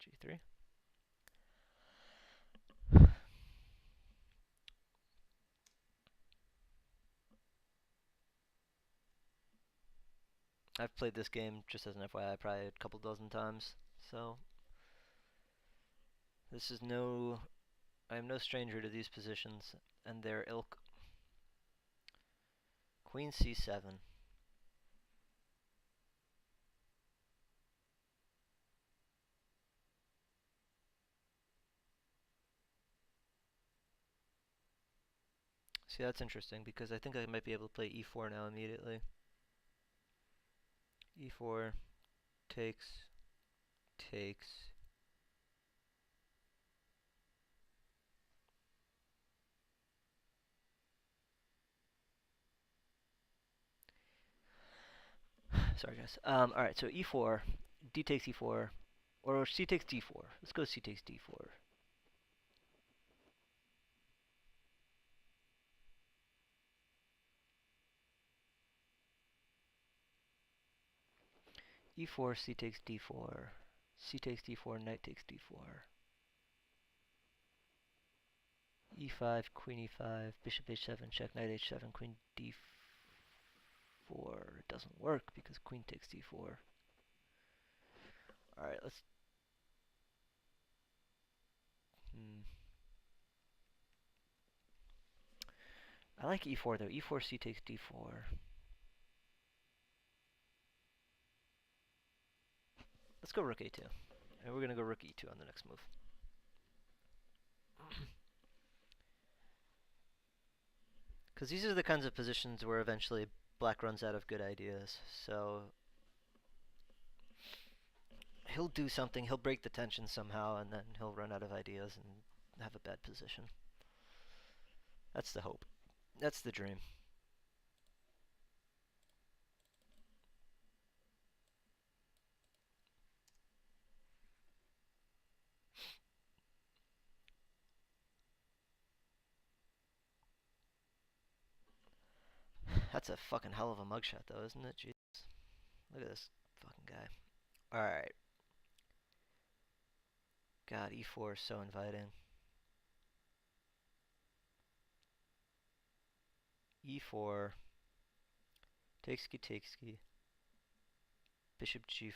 G3. I've played this game, just as an FYI, probably a couple dozen times, so this is no, I am no stranger to these positions and their ilk. Queen c7. See, that's interesting because I think I might be able to play e4 now immediately. E4 takes, takes. Sorry, guys. All right, so e4, d takes e4, or c takes d4. Let's go c takes d4. e4, c takes d4, c takes d4, knight takes d4. e5, queen e5, bishop h7, check, knight h7, queen d4. It doesn't work because queen takes d4. All right, let's. I like e4 though. e4, c takes d4. Let's go rook a2. And we're gonna go rook e2 on the next move. Because these are the kinds of positions where eventually black runs out of good ideas. So he'll do something, he'll break the tension somehow, and then he'll run out of ideas and have a bad position. That's the hope. That's the dream. That's a fucking hell of a mugshot, though, isn't it? Jeez. Look at this fucking guy. Alright. God, e4 is so inviting. e4. Takes-ski. Bishop g4.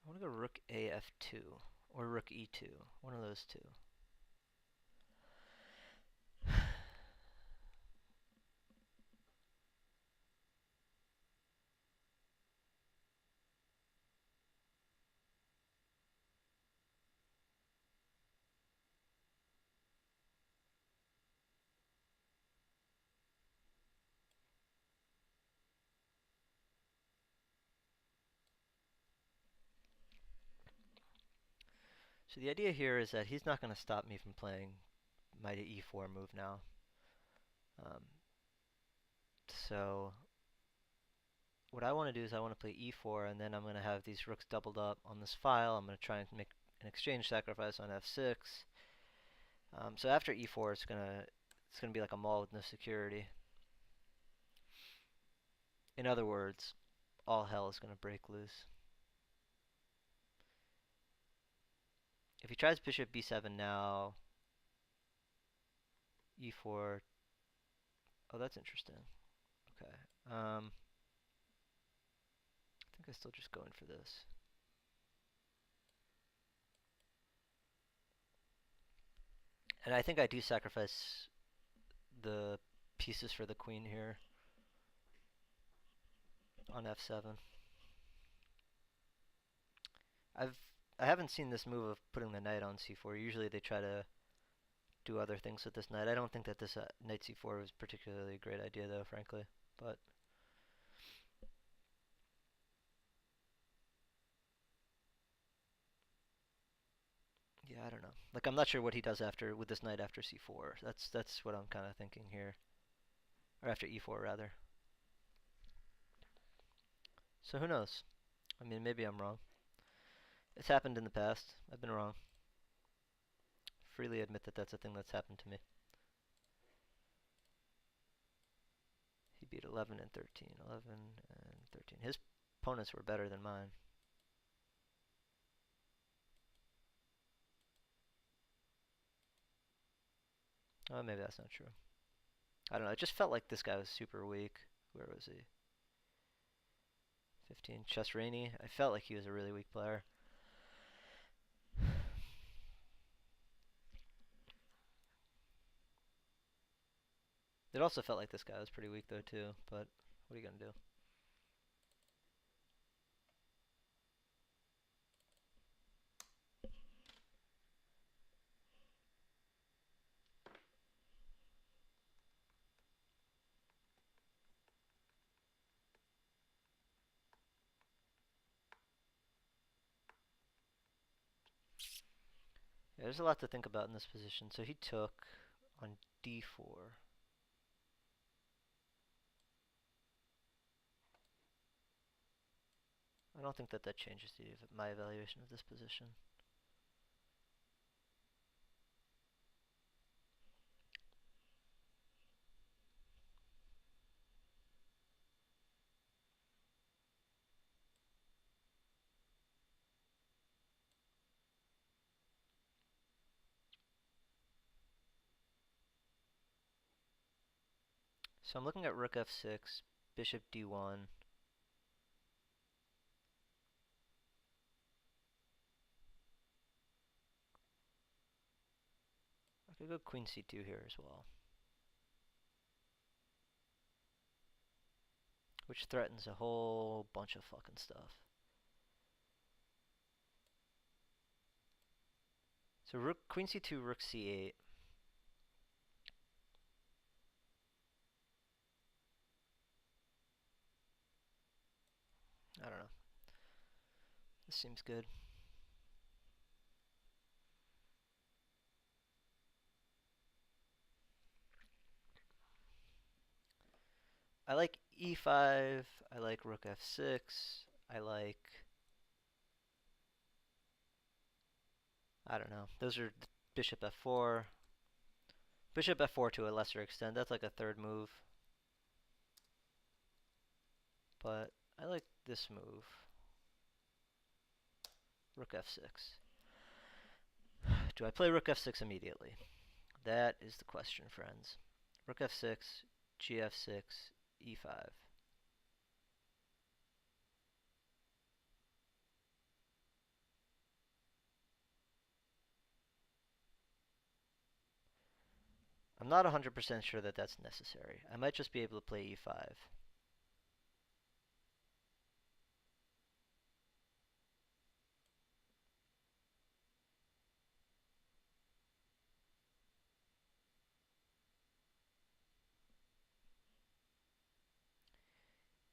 I want to go rook af2 or rook e2. One of those two. So the idea here is that he's not going to stop me from playing my e4 move now. So what I want to do is I want to play e4, and then I'm going to have these rooks doubled up on this file. I'm going to try and make an exchange sacrifice on f6. So after e4, it's gonna be like a mall with no security. In other words, all hell is gonna break loose. If he tries bishop b7 now, e4. Oh, that's interesting. Okay. I think I still just go in for this. And I think I do sacrifice the pieces for the queen here on f7. I haven't seen this move of putting the knight on c4. Usually they try to do other things with this knight. I don't think that this knight c4 was particularly a great idea, though, frankly. But yeah, I don't know. Like, I'm not sure what he does after with this knight after c4. That's what I'm kind of thinking here, or after e4 rather. So who knows? I mean, maybe I'm wrong. It's happened in the past. I've been wrong. Freely admit that that's a thing that's happened to me. He beat 11 and 13. 11 and 13. His opponents were better than mine. Oh, maybe that's not true. I don't know. It just felt like this guy was super weak. Where was he? 15. Chess Rainey. I felt like he was a really weak player. It also felt like this guy was pretty weak, though, too. But what are you going to do? Yeah, there's a lot to think about in this position. So he took on d4. I don't think that that changes my evaluation of this position. So I'm looking at rook f6, bishop d1. I could go queen c2 here as well, which threatens a whole bunch of fucking stuff. So rook, queen c2, rook c8. I don't know. This seems good. I like e5. I like rook f6. I like... I don't know. Those are bishop f4. Bishop f4 to a lesser extent. That's like a third move. But I like this move. Rook f6. Do I play rook f6 immediately? That is the question, friends. Rook f6, gf6, e5. I'm not 100% sure that that's necessary. I might just be able to play e5.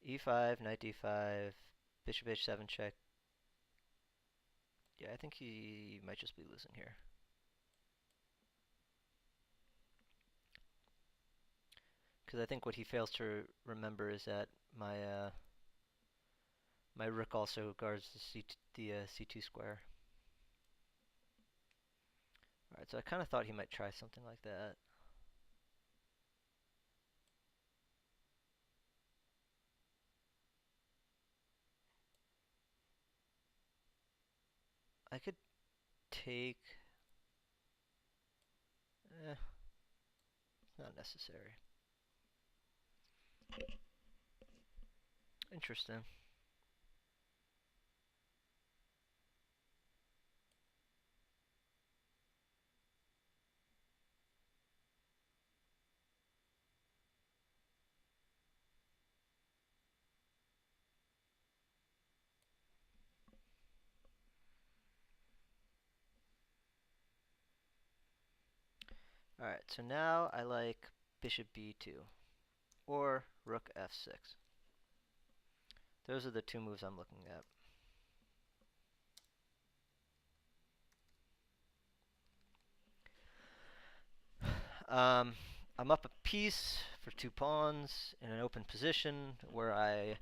e5, knight d5, bishop h7 check. Yeah, I think he might just be losing here. Because I think what he fails to remember is that my rook also guards the c2 square. Alright, so I kind of thought he might try something like that. I could take... it's not necessary. Interesting. Alright, so now I like bishop b2 or rook f6. Those are the two moves I'm looking at. I'm up a piece for 2 pawns in an open position where I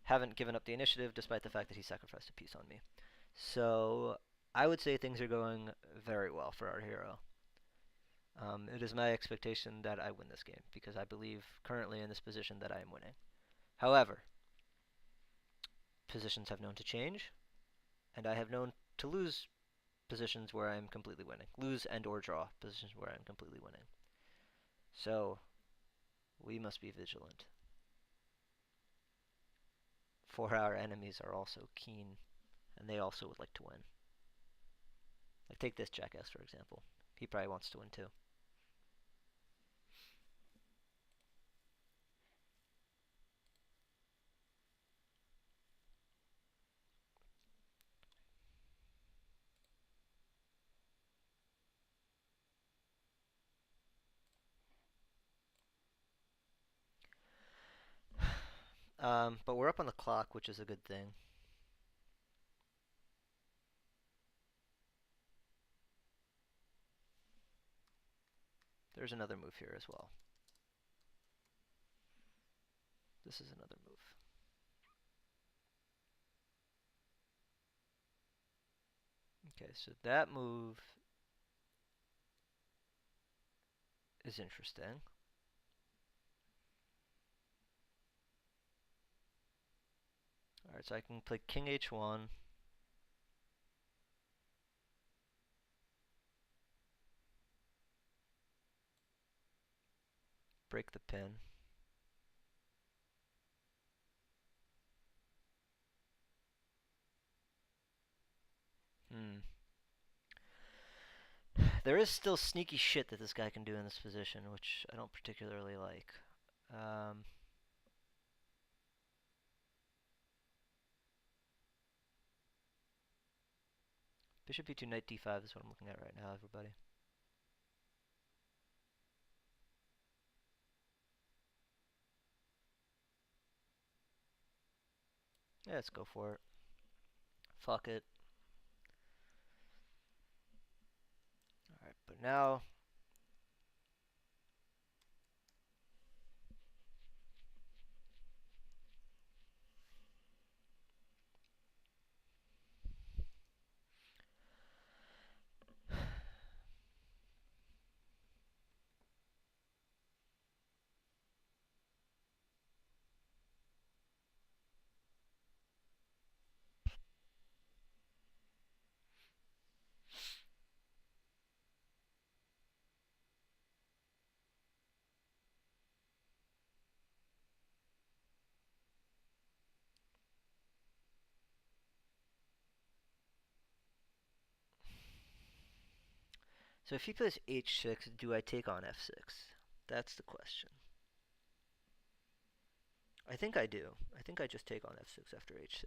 haven't given up the initiative despite the fact that he sacrificed a piece on me. So I would say things are going very well for our hero. It is my expectation that I win this game because I believe currently in this position that I am winning. However, positions have known to change, and I have known to lose positions where I'm completely winning. Lose and or draw positions where I'm completely winning. So we must be vigilant. For our enemies are also keen, and they also would like to win. Like take this jackass for example. He probably wants to win too. But we're up on the clock, which is a good thing. There's another move here as well. This is another move. Okay, so that move is interesting. Alright, so I can play king h1. Break the pin. There is still sneaky shit that this guy can do in this position, which I don't particularly like. Bishop e2, knight d5 is what I'm looking at right now, everybody. Yeah, let's go for it. Fuck it. Alright, but now... So if he plays h6, do I take on f6? That's the question. I think I do. I think I just take on f6 after h6.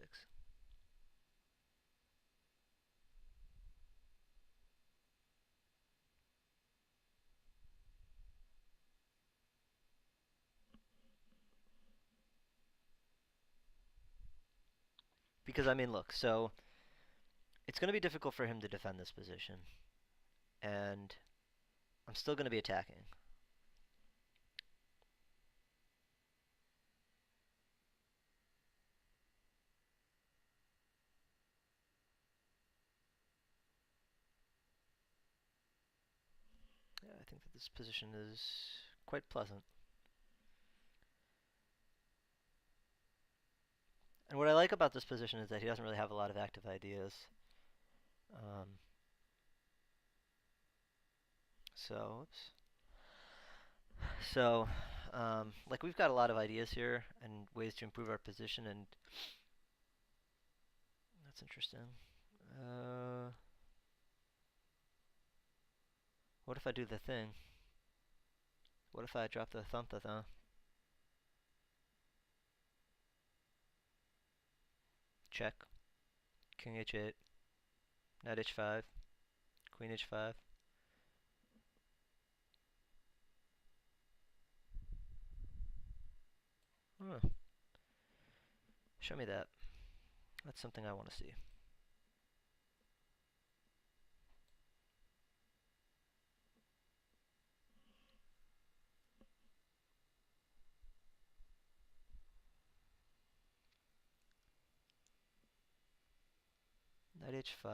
Because, I mean, look, so it's going to be difficult for him to defend this position. And I'm still going to be attacking. Yeah, I think that this position is quite pleasant. And what I like about this position is that he doesn't really have a lot of active ideas. Um, oops. So, like we've got a lot of ideas here and ways to improve our position, and that's interesting. What if I do the thing? What if I drop the thump-a-thump? Check. King h8. Knight h5. Queen h5. Huh. Show me that. That's something I want to see. Knight h5.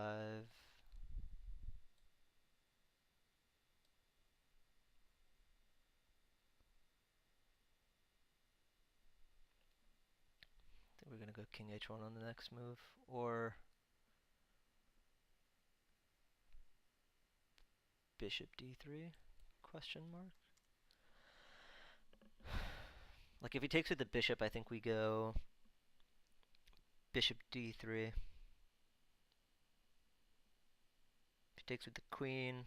I think we're going to go king h1 on the next move. Or bishop d3? Question mark. Like if he takes with the bishop, I think we go bishop d3. If he takes with the queen,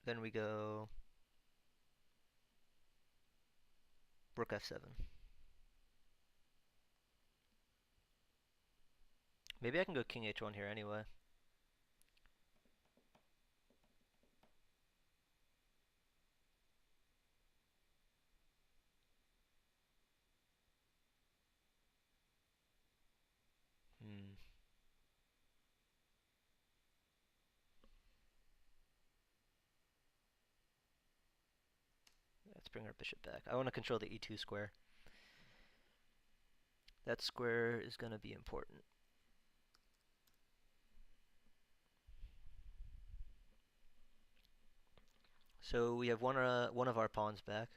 then we go rook f7. Maybe I can go king h1 here anyway. Let's bring our bishop back. I want to control the e2 square. That square is going to be important. So we have one of our pawns back.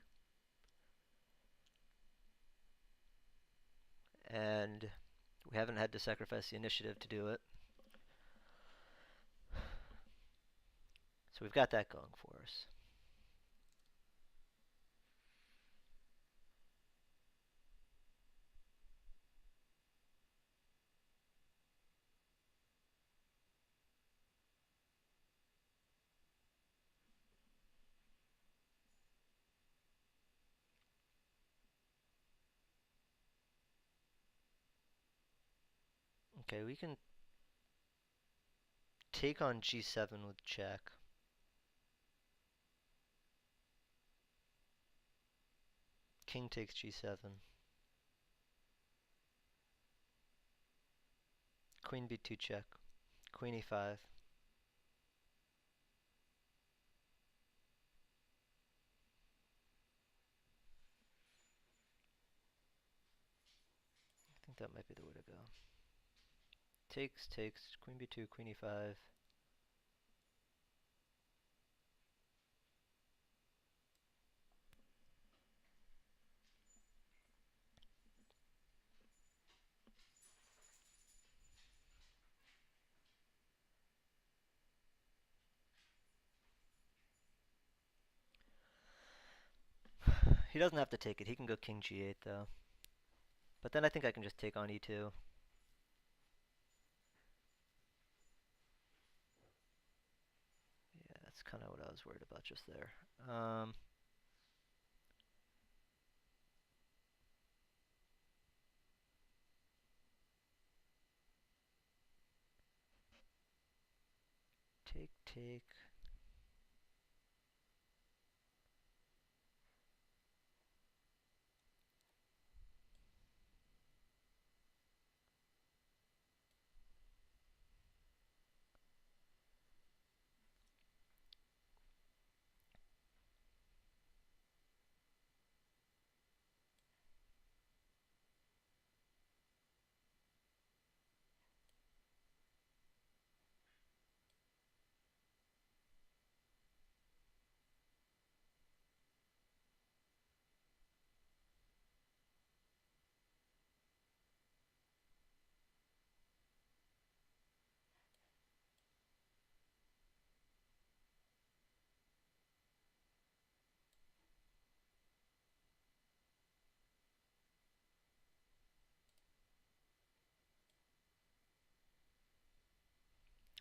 And we haven't had to sacrifice the initiative to do it. So we've got that going for us. Okay, we can take on g7 with check. King takes g7. Queen b2 check. Queen e5. I think that might be the way to go. Takes, queen b2, queen e5. He doesn't have to take it. He can go king g8 though. But then I think I can just take on e2. Yeah, that's kind of what I was worried about just there. Take.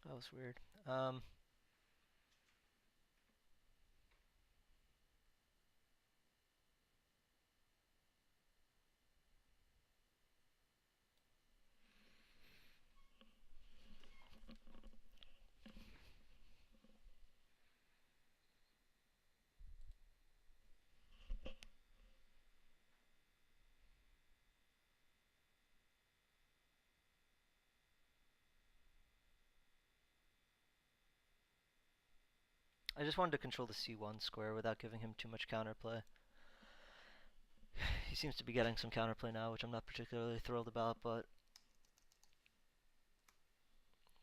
That was weird. I just wanted to control the c1 square without giving him too much counterplay. He seems to be getting some counterplay now, which I'm not particularly thrilled about, but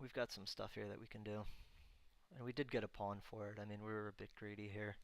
we've got some stuff here that we can do. And we did get a pawn for it. I mean, we were a bit greedy here.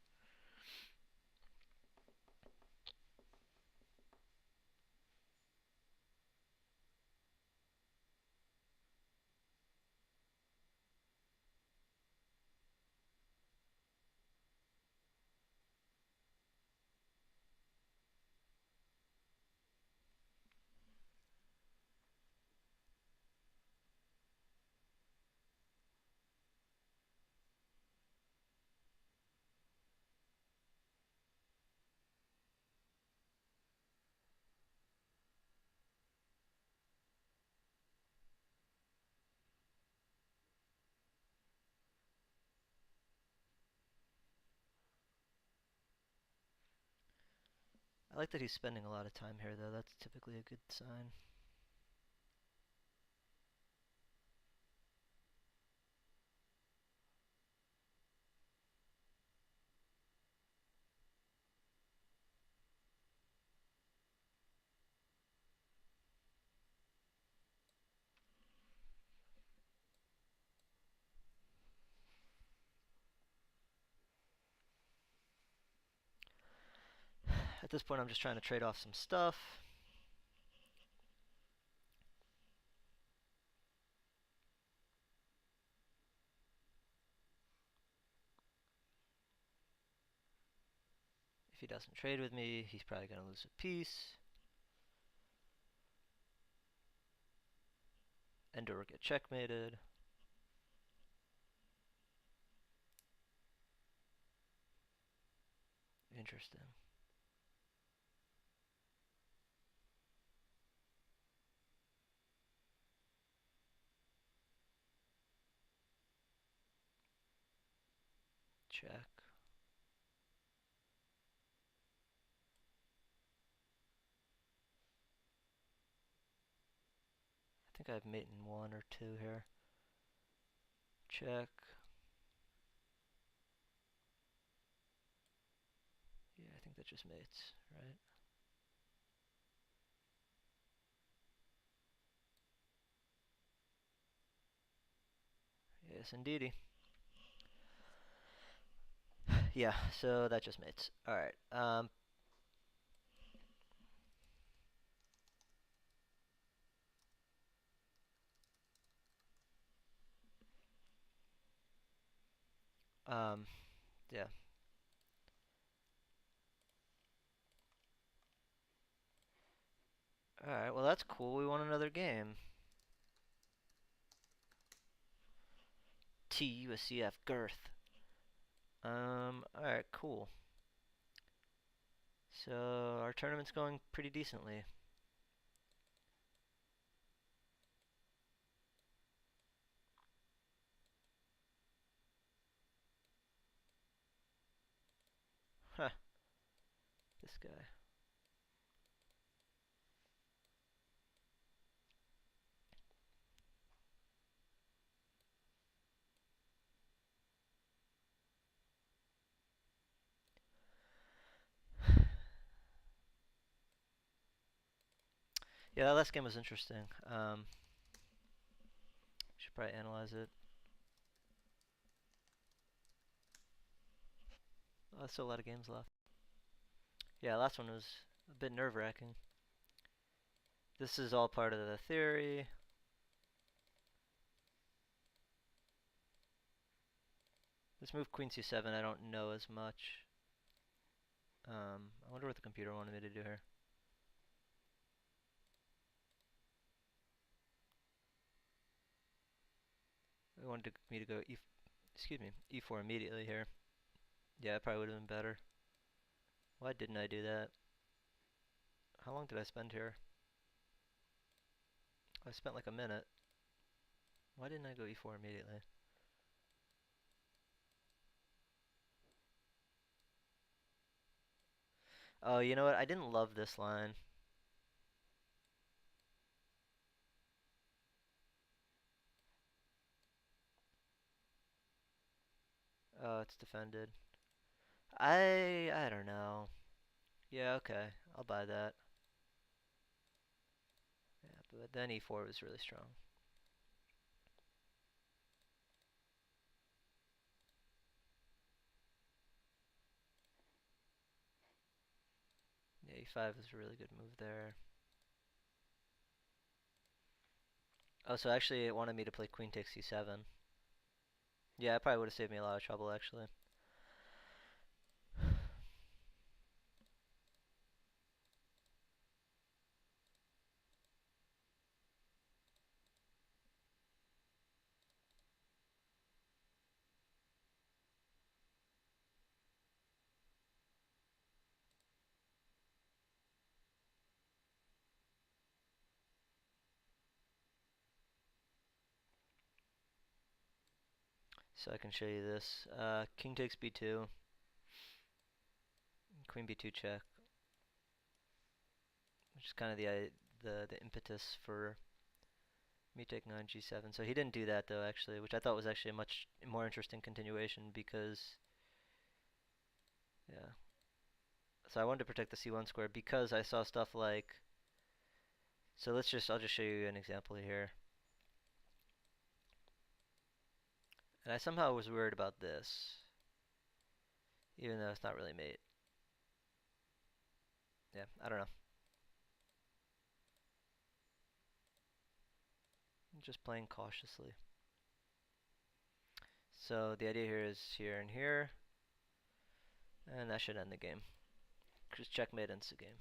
I like that he's spending a lot of time here, though. That's typically a good sign. At this point, I'm just trying to trade off some stuff. If he doesn't trade with me, he's probably going to lose a piece. Ender will get checkmated. Interesting. Check. I think I have mate in 1 or 2 here. Check. Yeah, I think that just mates, right? Yes, indeedy. Yeah, so that just mates. Alright, um, yeah. Alright, well that's cool. We won another game. USCF girth. Alright, cool. So our tournament's going pretty decently. Huh, this guy. Yeah, that last game was interesting. Should probably analyze it. Oh, there's still a lot of games left. Yeah, last one was a bit nerve-wracking. This is all part of the theory. This move queen c7 I don't know as much. I wonder what the computer wanted me to do here. It wanted me to go e4 immediately here. Yeah, it probably would have been better. Why didn't I do that? How long did I spend here? I spent like a minute. Why didn't I go e4 immediately? Oh, you know what? I didn't love this line. Oh, it's defended. I don't know. Yeah, okay. I'll buy that. Yeah, but then e4 was really strong. Yeah, e5 is a really good move there. Oh, so actually it wanted me to play queen takes c7. Yeah, it probably would have saved me a lot of trouble, actually. So I can show you this. King takes b2, queen b2 check, which is kind of the impetus for me taking on g7. So he didn't do that though, actually, which I thought was actually a much more interesting continuation because, yeah. So I wanted to protect the c1 square because I saw stuff like. So I'll just show you an example here. And I somehow was worried about this, even though it's not really mate. Yeah, I don't know. I'm just playing cautiously. So the idea here is here and here, and that should end the game. Because checkmate ends the game.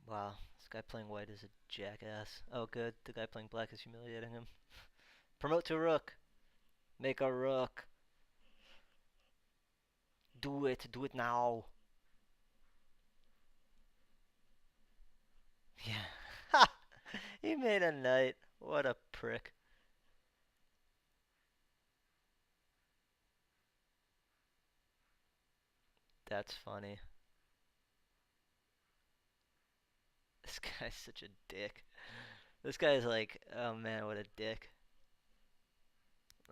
Wow, this guy playing white is a jackass. Oh, good. The guy playing black is humiliating him. Promote to rook. Make a rook. Do it. Do it now. Yeah. He made a knight. What a prick. That's funny. This guy's such a dick. This guy's like, oh man, what a dick.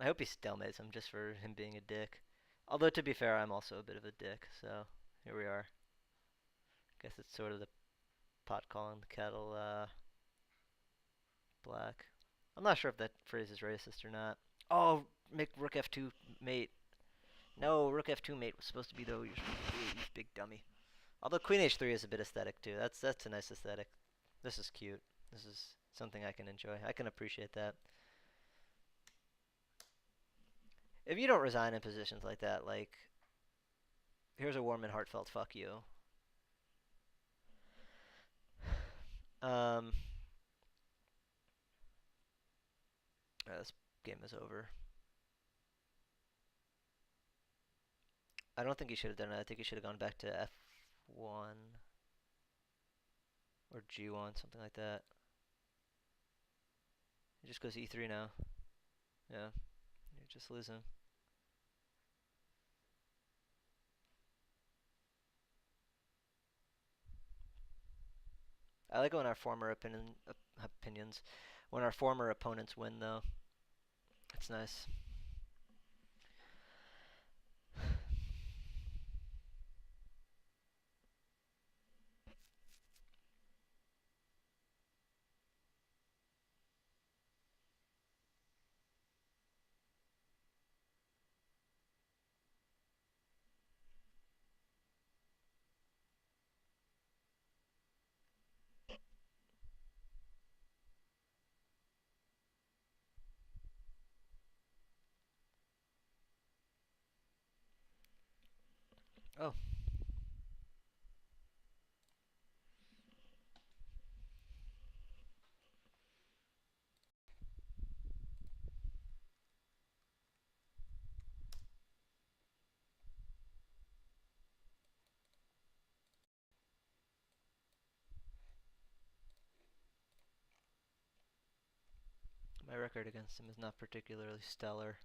I hope he stalemates him just for him being a dick. Although, to be fair, I'm also a bit of a dick, so here we are. Guess it's sort of the pot calling the kettle black. I'm not sure if that phrase is racist or not. Oh, make rook f2 mate. No, rook f2 mate was supposed to be though. You're supposed to do it, you big dummy. Although queen h3 is a bit aesthetic too. That's a nice aesthetic. This is cute. This is something I can enjoy. I can appreciate that. If you don't resign in positions like that, like here's a warm and heartfelt fuck you. Um, this game is over. I don't think he should have done it. I think he should have gone back to f1 or g1, something like that. He just goes e3 now. Yeah, you're just losing. I like when our former opinions, when our former opponents win though. It's nice. Oh, my record against him is not particularly stellar.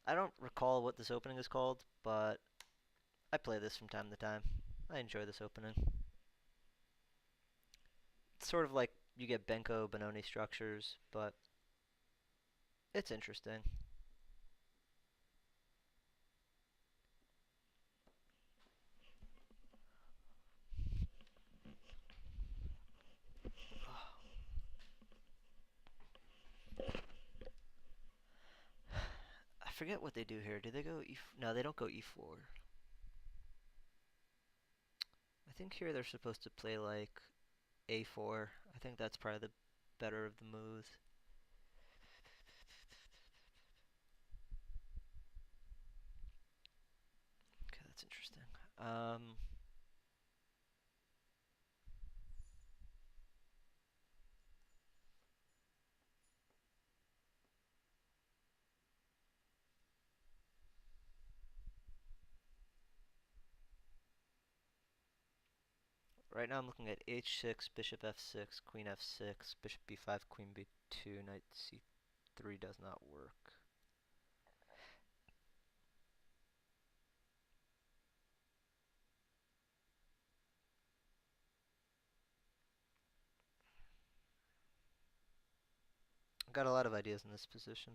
I don't recall what this opening is called, but I play this from time to time. I enjoy this opening. It's sort of like you get Benko Benoni structures, but it's interesting. I forget what they do here. Do they go e? No, they don't go e4. I think here they're supposed to play like a4. I think that's probably the better of the moves. Okay, that's interesting. Right now I'm looking at h6, bishop f6, queen f6, bishop b5, queen b2, knight c3 does not work. I've got a lot of ideas in this position.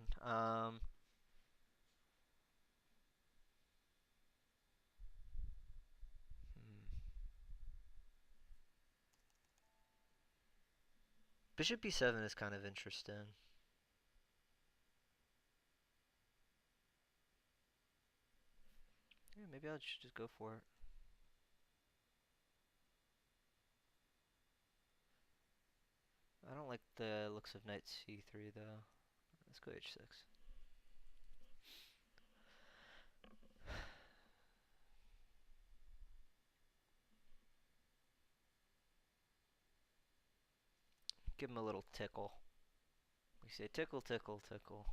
Bishop b7 is kind of interesting. maybe I should just go for it. I don't like the looks of knight c3 though. Let's go h6. Give him a little tickle. We say tickle, tickle, tickle.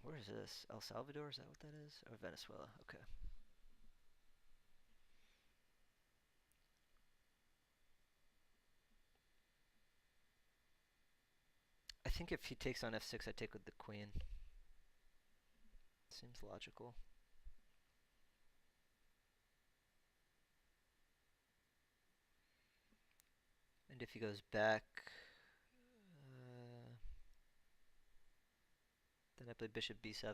Where is this? El Salvador? Is that what that is? Or Venezuela? Okay. I think if he takes on f6, I take with the queen. Seems logical. And if he goes back, then I play bishop b7.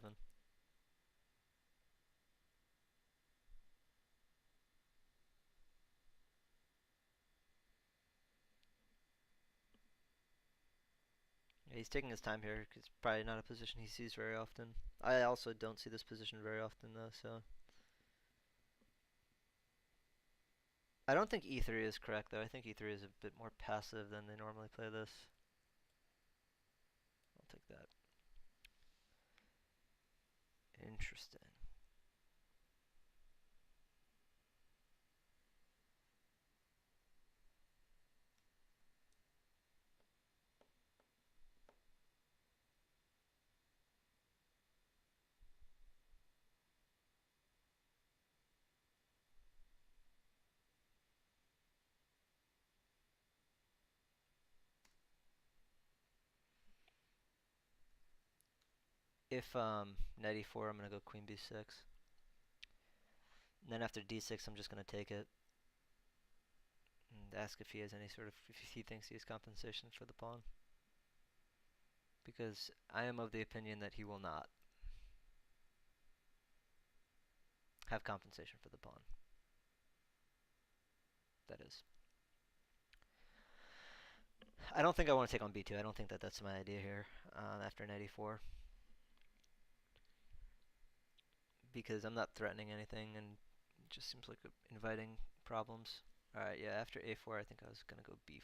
Yeah, he's taking his time here. It's probably not a position he sees very often. I also don't see this position very often though, so. I don't think e3 is correct though. I think e3 is a bit more passive than they normally play this. I'll take that. Interesting. If knight e4, I'm gonna go queen b6. And then after d6, I'm just gonna take it and ask if he has any sort of, if he thinks he has compensation for the pawn. Because I am of the opinion that he will not have compensation for the pawn. That is. I don't think I want to take on b2. I don't think that that's my idea here after knight e4. Because I'm not threatening anything and it just seems like inviting problems. Alright, yeah, after a4 I think I was going to go b4.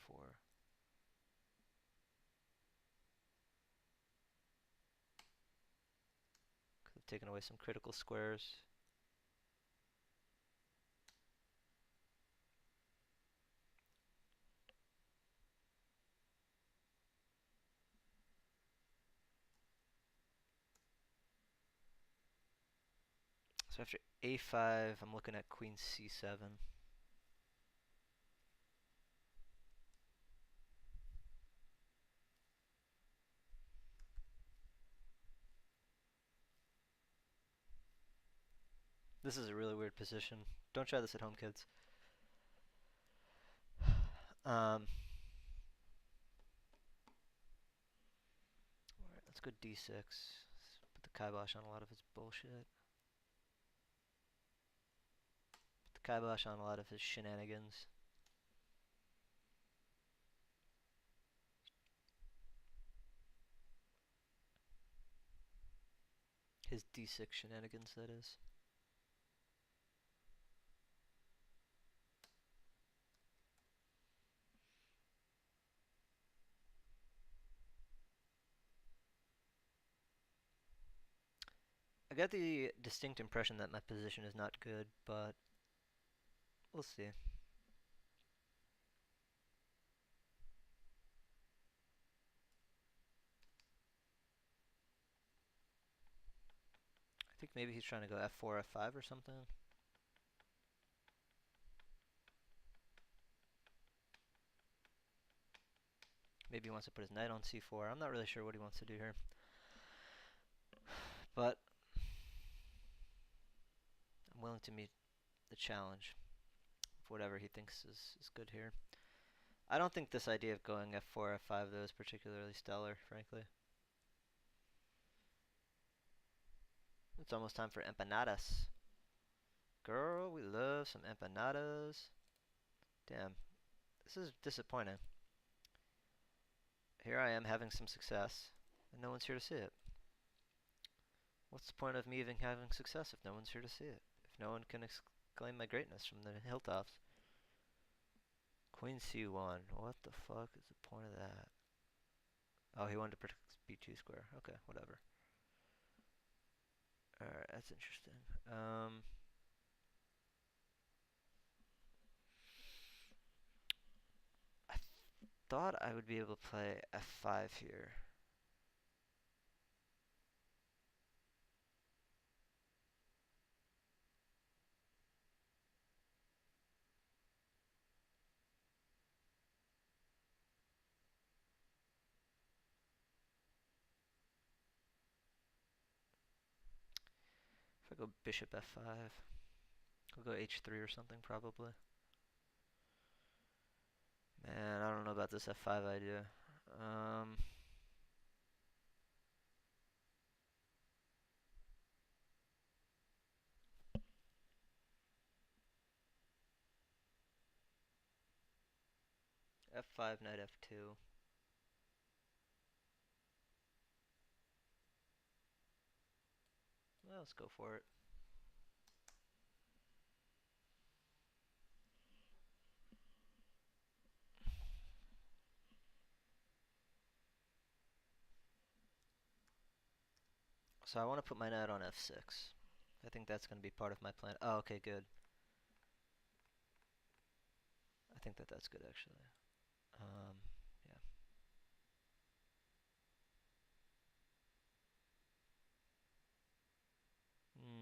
Could have taken away some critical squares. So after a5, I'm looking at queen c7. This is a really weird position. Don't try this at home, kids. Alright, let's go d6. Put the kibosh on a lot of his bullshit. Put the kibosh on a lot of his shenanigans. His d6 shenanigans, that is. I got the distinct impression that my position is not good, but we'll see. I think maybe he's trying to go f4, f5 or something. Maybe he wants to put his knight on c4. I'm not really sure what he wants to do here. But I'm willing to meet the challenge of whatever he thinks is good here. I don't think this idea of going f4, f5 though is particularly stellar, frankly. It's almost time for empanadas. Girl, we love some empanadas. Damn, this is disappointing. here I am having some success, and no one's here to see it. What's the point of me even having success if no one's here to see it? If no one can exclaim my greatness from the hilltops? Queen c1. What the fuck is the point of that? Oh, he wanted to protect b2 square. Okay, whatever. Alright, that's interesting. I thought I would be able to play f5 here. If I go bishop f5, I'll go h3 or something probably. Man, I don't know about this f5 idea. F5, knight f2. Well, let's go for it. So I want to put my knight on f6. I think that's going to be part of my plan. Oh, okay, good. I think that's good, actually. Yeah.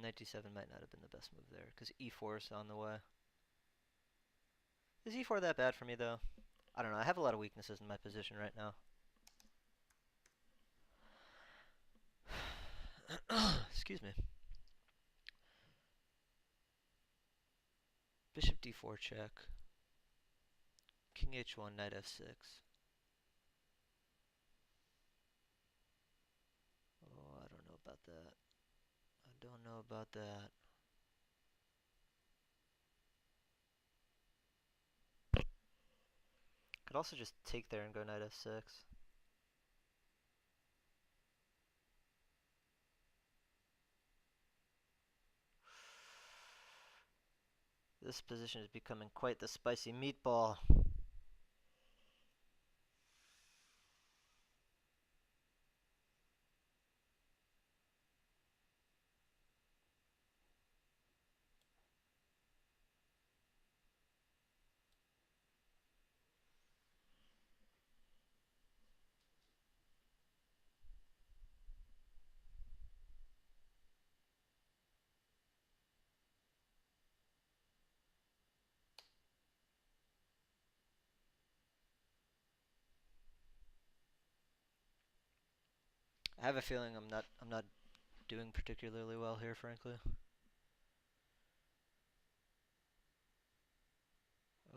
Knight d7 might not have been the best move there, because e4 is on the way. Is e4 that bad for me, though? I don't know. I have a lot of weaknesses in my position right now. Excuse me. Bishop d4 check. King h1, knight f6. Oh, I don't know about that. I don't know about that. Could also just take there and go knight f6. This position is becoming quite the spicy meatball. I have a feeling I'm not doing particularly well here, frankly.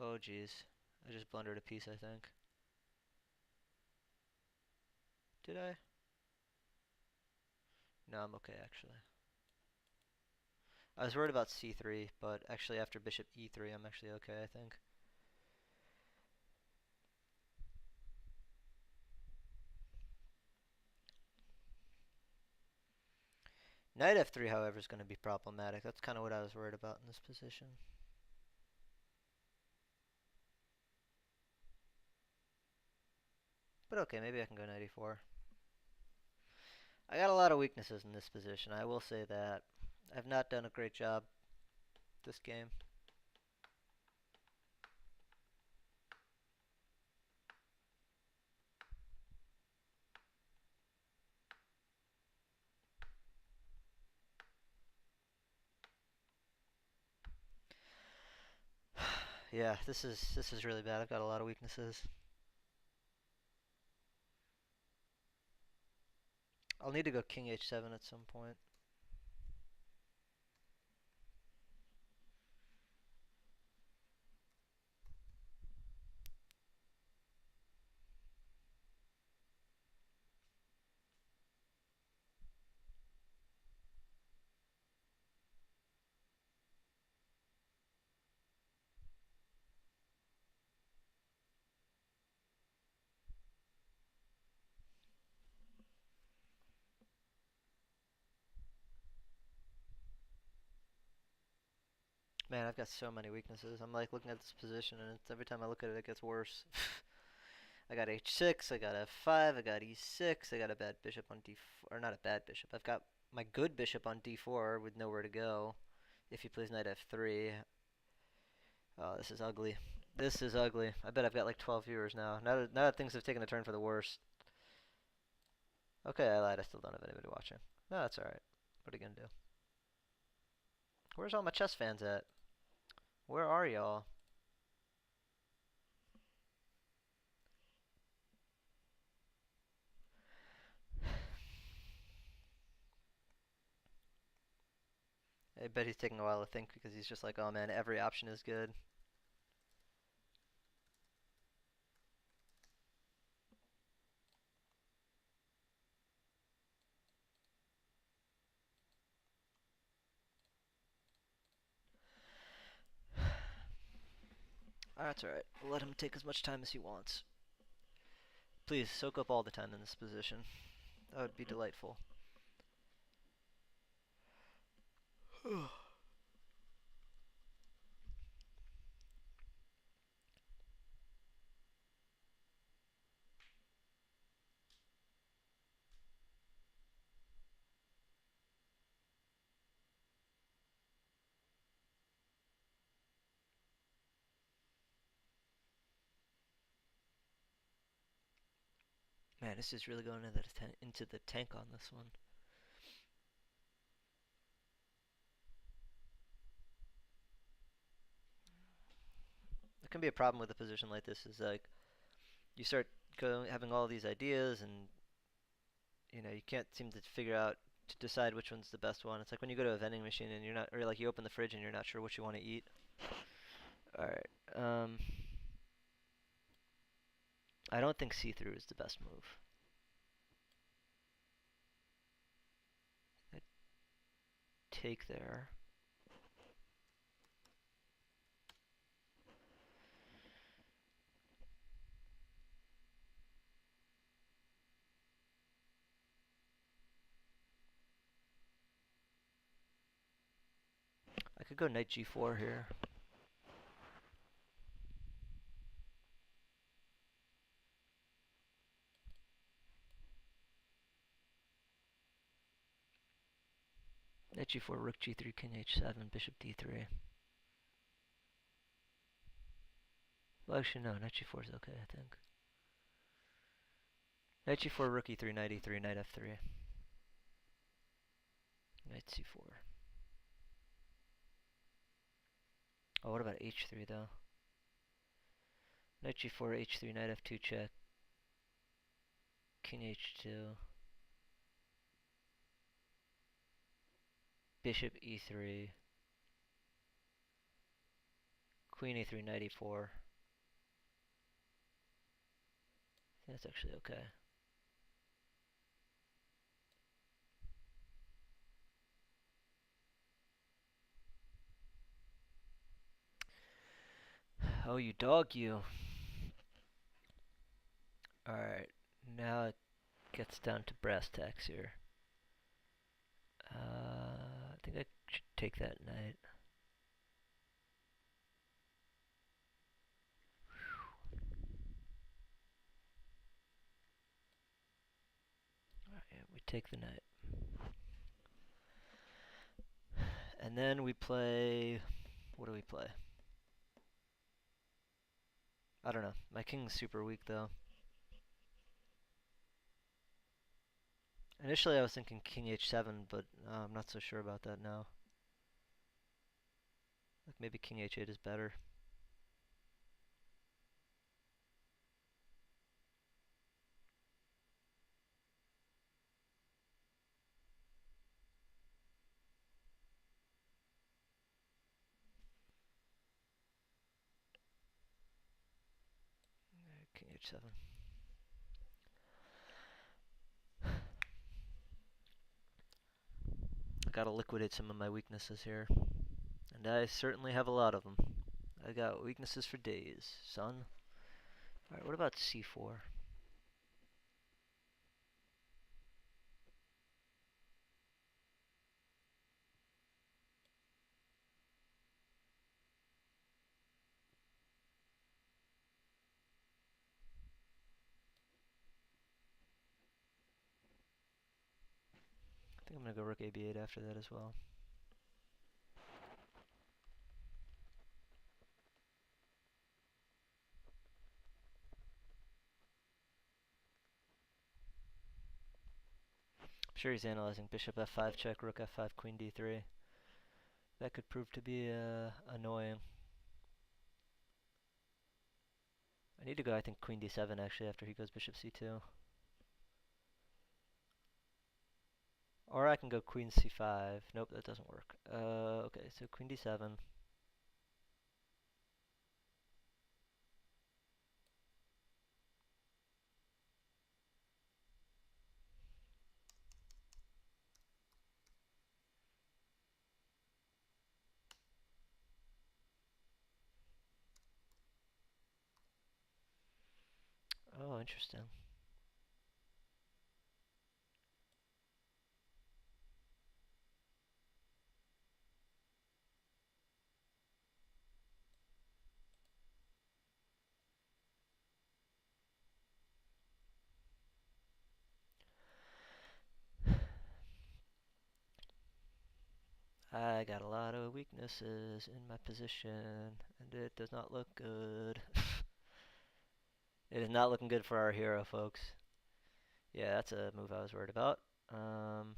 Oh jeez. I just blundered a piece, I think. Did I? No, I'm okay actually. I was worried about c3, but actually after bishop e3 I'm actually okay, I think. Knight f3, however, is going to be problematic. That's kind of what I was worried about in this position. But okay, maybe I can go knight e4. I got a lot of weaknesses in this position, I will say that. I've not done a great job this game. Yeah, this is really bad. I've got a lot of weaknesses. I'll need to go king h7 at some point. Man, I've got so many weaknesses. I'm like looking at this position, and it's, every time I look at it, it gets worse. I got h6, I got f5, I got e6, I got a bad bishop on d4, or not a bad bishop. I've got my good bishop on d4 with nowhere to go. If he plays knight f3, oh, this is ugly. This is ugly. I bet I've got like 12 viewers now. Now that things have taken a turn for the worse. Okay, I lied. I still don't have anybody watching. No, that's alright. What are you gonna do? Where's all my chess fans at? Where are y'all? I bet he's taking a while to think because he's just like, oh man, every option is good. That's alright. We'll let him take as much time as he wants. Please, soak up all the time in this position. That would be delightful. Man, this is really going into the tank on this one. It can be a problem with a position like this is like you start having all these ideas and you can't seem to figure out to decide which one's the best one. It's like when you go to a vending machine and you're not, or like you open the fridge and you're not sure what you want to eat. All right. I don't think see-through is the best move. I take there. I could go knight g4 here. Knight g4, rook g3, king h7, bishop d3. Well, actually, no. Knight g4 is okay, I think. Knight g4, rook e3, knight e3, knight f3. Knight c4. Oh, what about h3, though? Knight g4, h3, knight f2 check. King h2. Bishop e3. Queen e3, knight e4. That's actually okay. Oh, you dog, you. Alright, now it gets down to brass tacks here. I think I should take that knight. Alright, yeah, we take the knight. And then we play... What do we play? I don't know. My king's super weak, though. Initially, I was thinking king h7, but I'm not so sure about that now. Like maybe king h8 is better. King h7. I gotta liquidate some of my weaknesses here. And I certainly have a lot of them. I got weaknesses for days, son. Alright, what about c4? think I'm gonna go rook a b8 after that as well. I'm sure he's analyzing bishop f5 check, rook f5, queen d3. That could prove to be annoying. I need to go, I think, queen d7 actually after he goes bishop c2. Or I can go queen c5. Nope, that doesn't work. Okay, so queen d7. Oh, interesting. I got a lot of weaknesses in my position, and it does not look good. It is not looking good for our hero, folks. Yeah, that's a move I was worried about. Um,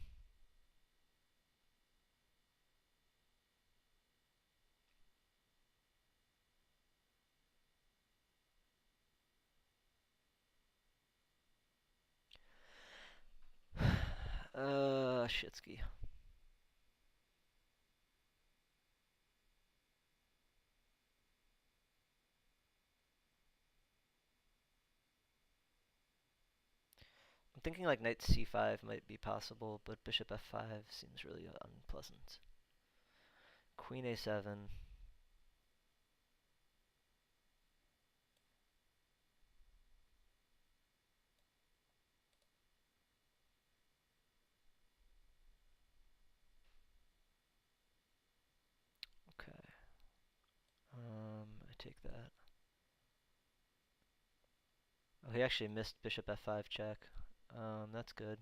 Shitsky. I'm thinking like knight c5 might be possible, but bishop f5 seems really unpleasant. Queen a7. Okay. I take that. Oh, he actually missed bishop f5 check. That's good.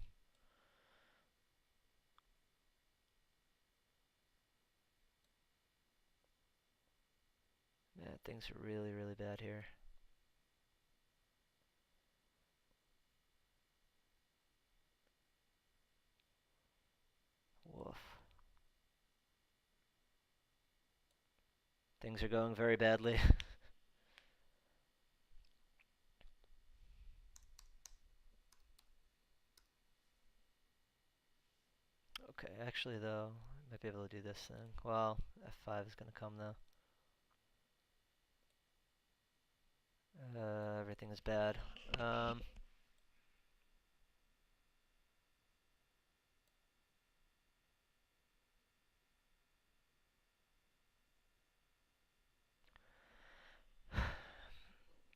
Man, things are really, really bad here. Woof. Things are going very badly. Okay, actually though, I might be able to do this thing. Well, f5 is gonna come though. Everything is bad.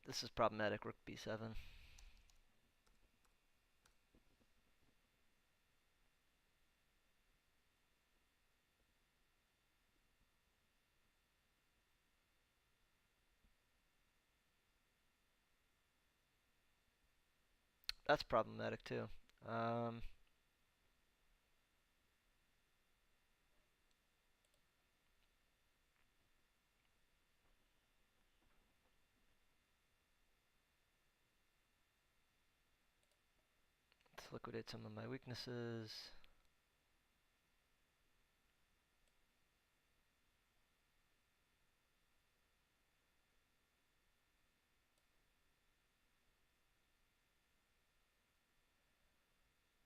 This is problematic, rook b7. That's problematic too. Um, let's liquidate some of my weaknesses.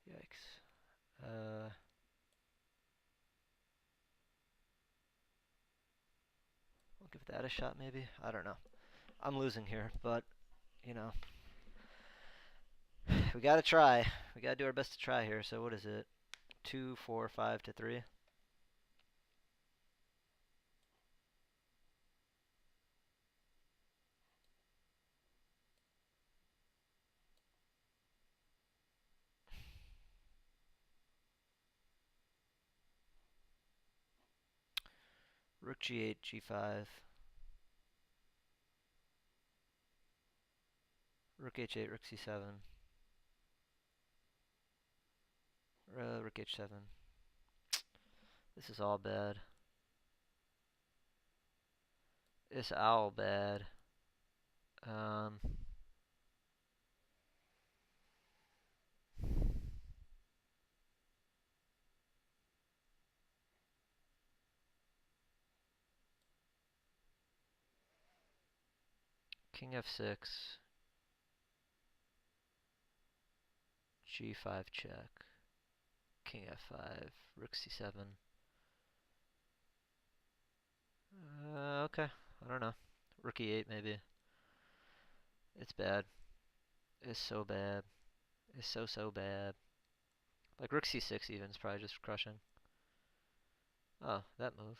Yikes. We'll give that a shot maybe. I don't know. I'm losing here, but you know, we gotta try. We gotta do our best to try here. So what is it? 2, 4, 5 to 3. Rook g8, g5. Rook h8, rook c7. Rook h7. This is all bad. It's all bad. Um, King f6, g5 check, king f5, rook c7. Okay, I don't know. Rook e8 maybe. It's bad. It's so bad. It's so bad. Like rook c6 even is probably just crushing. Oh, that move.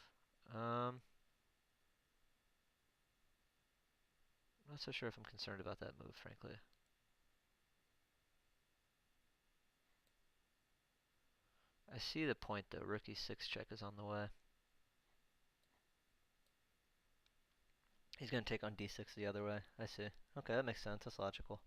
Not so sure if I'm concerned about that move, frankly. I see the point though. Rook e6 check is on the way. He's gonna take on d6 the other way. I see. Okay, that makes sense. That's logical.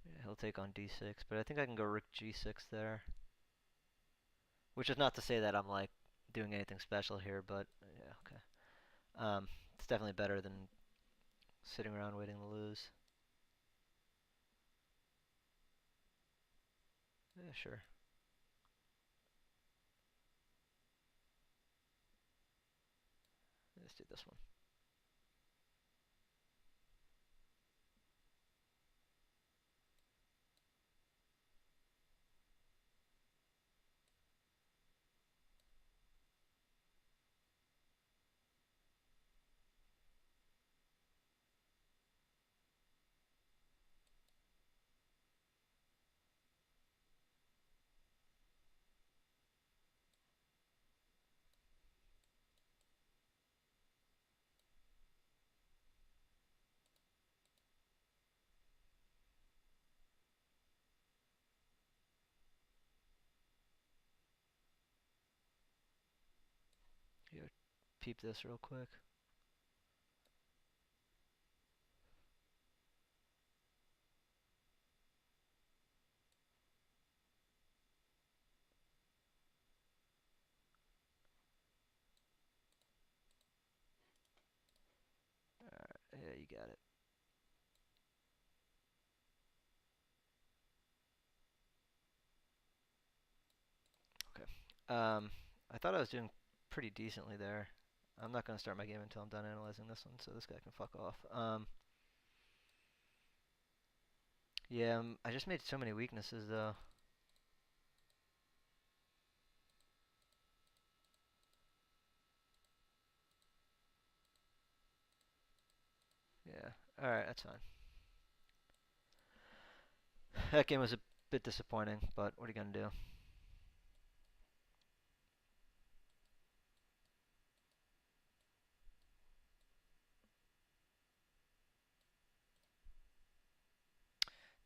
Yeah, he'll take on d6, but I think I can go rook g6 there. Which is not to say that I'm like doing anything special here, but yeah, okay. It's definitely better than sitting around waiting to lose. Yeah, sure. Let's do this one. Here, peep this real quick. Alright, yeah, you got it. Okay. I thought I was doing pretty decently there. I'm not going to start my game until I'm done analyzing this one, so this guy can fuck off. Yeah, I just made so many weaknesses, though. Yeah, alright, that's fine. That game was a bit disappointing, but what are you going to do?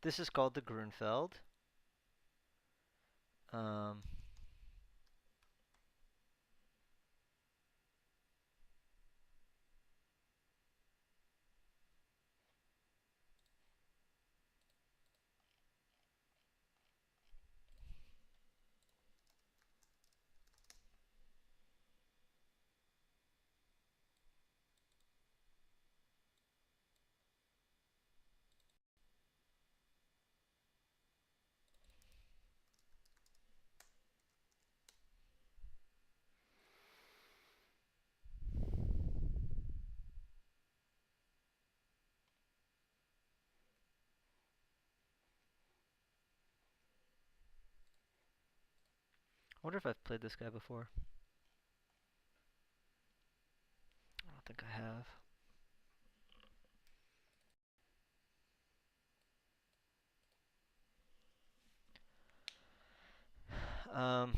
This is called the Grunfeld. Um, I wonder if I've played this guy before. I don't think I have. Um,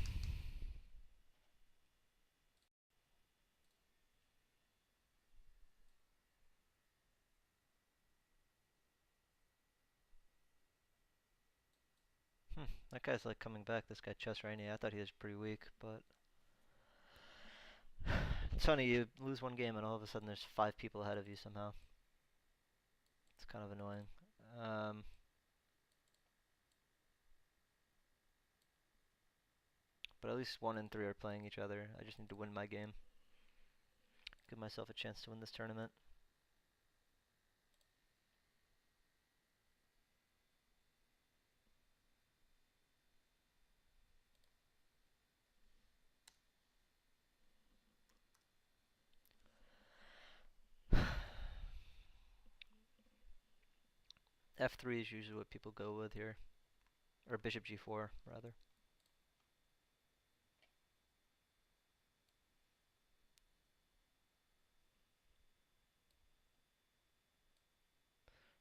that guy's like coming back. This guy Chess Rainey. I thought he was pretty weak, but It's funny, you lose one game and all of a sudden there's 5 people ahead of you somehow. It's kind of annoying. Um, but at least 1 and 3 are playing each other. I just need to win my game. Give myself a chance to win this tournament. F3 is usually what people go with here. Or bishop g4, rather.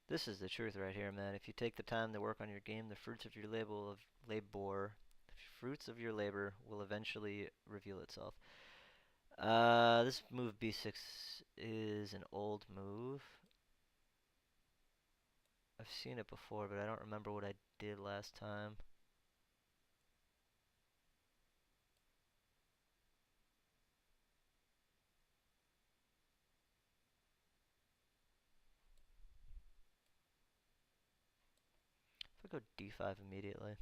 This is the truth right here, man. If you take the time to work on your game, the fruits of your labor will eventually reveal itself. This move b6 is an old move. I've seen it before, but I don't remember what I did last time. If I go d5 immediately.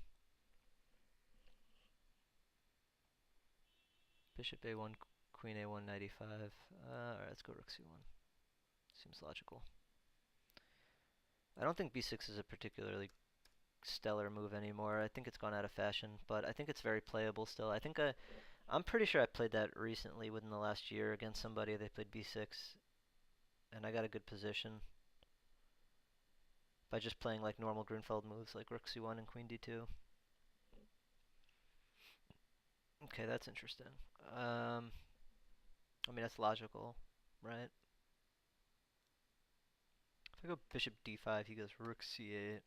Bishop a1, queen a1, knight e5. Alright, let's go rook c1. Seems logical. I don't think b6 is a particularly stellar move anymore. I think it's gone out of fashion, but I think it's very playable still. I'm pretty sure I played that recently within the last year against somebody. They played b6, and I got a good position by just playing like normal Grunfeld moves like rook c1 and queen d2. Okay, that's interesting. I mean, that's logical, right? If I go bishop d5, he goes rook c8.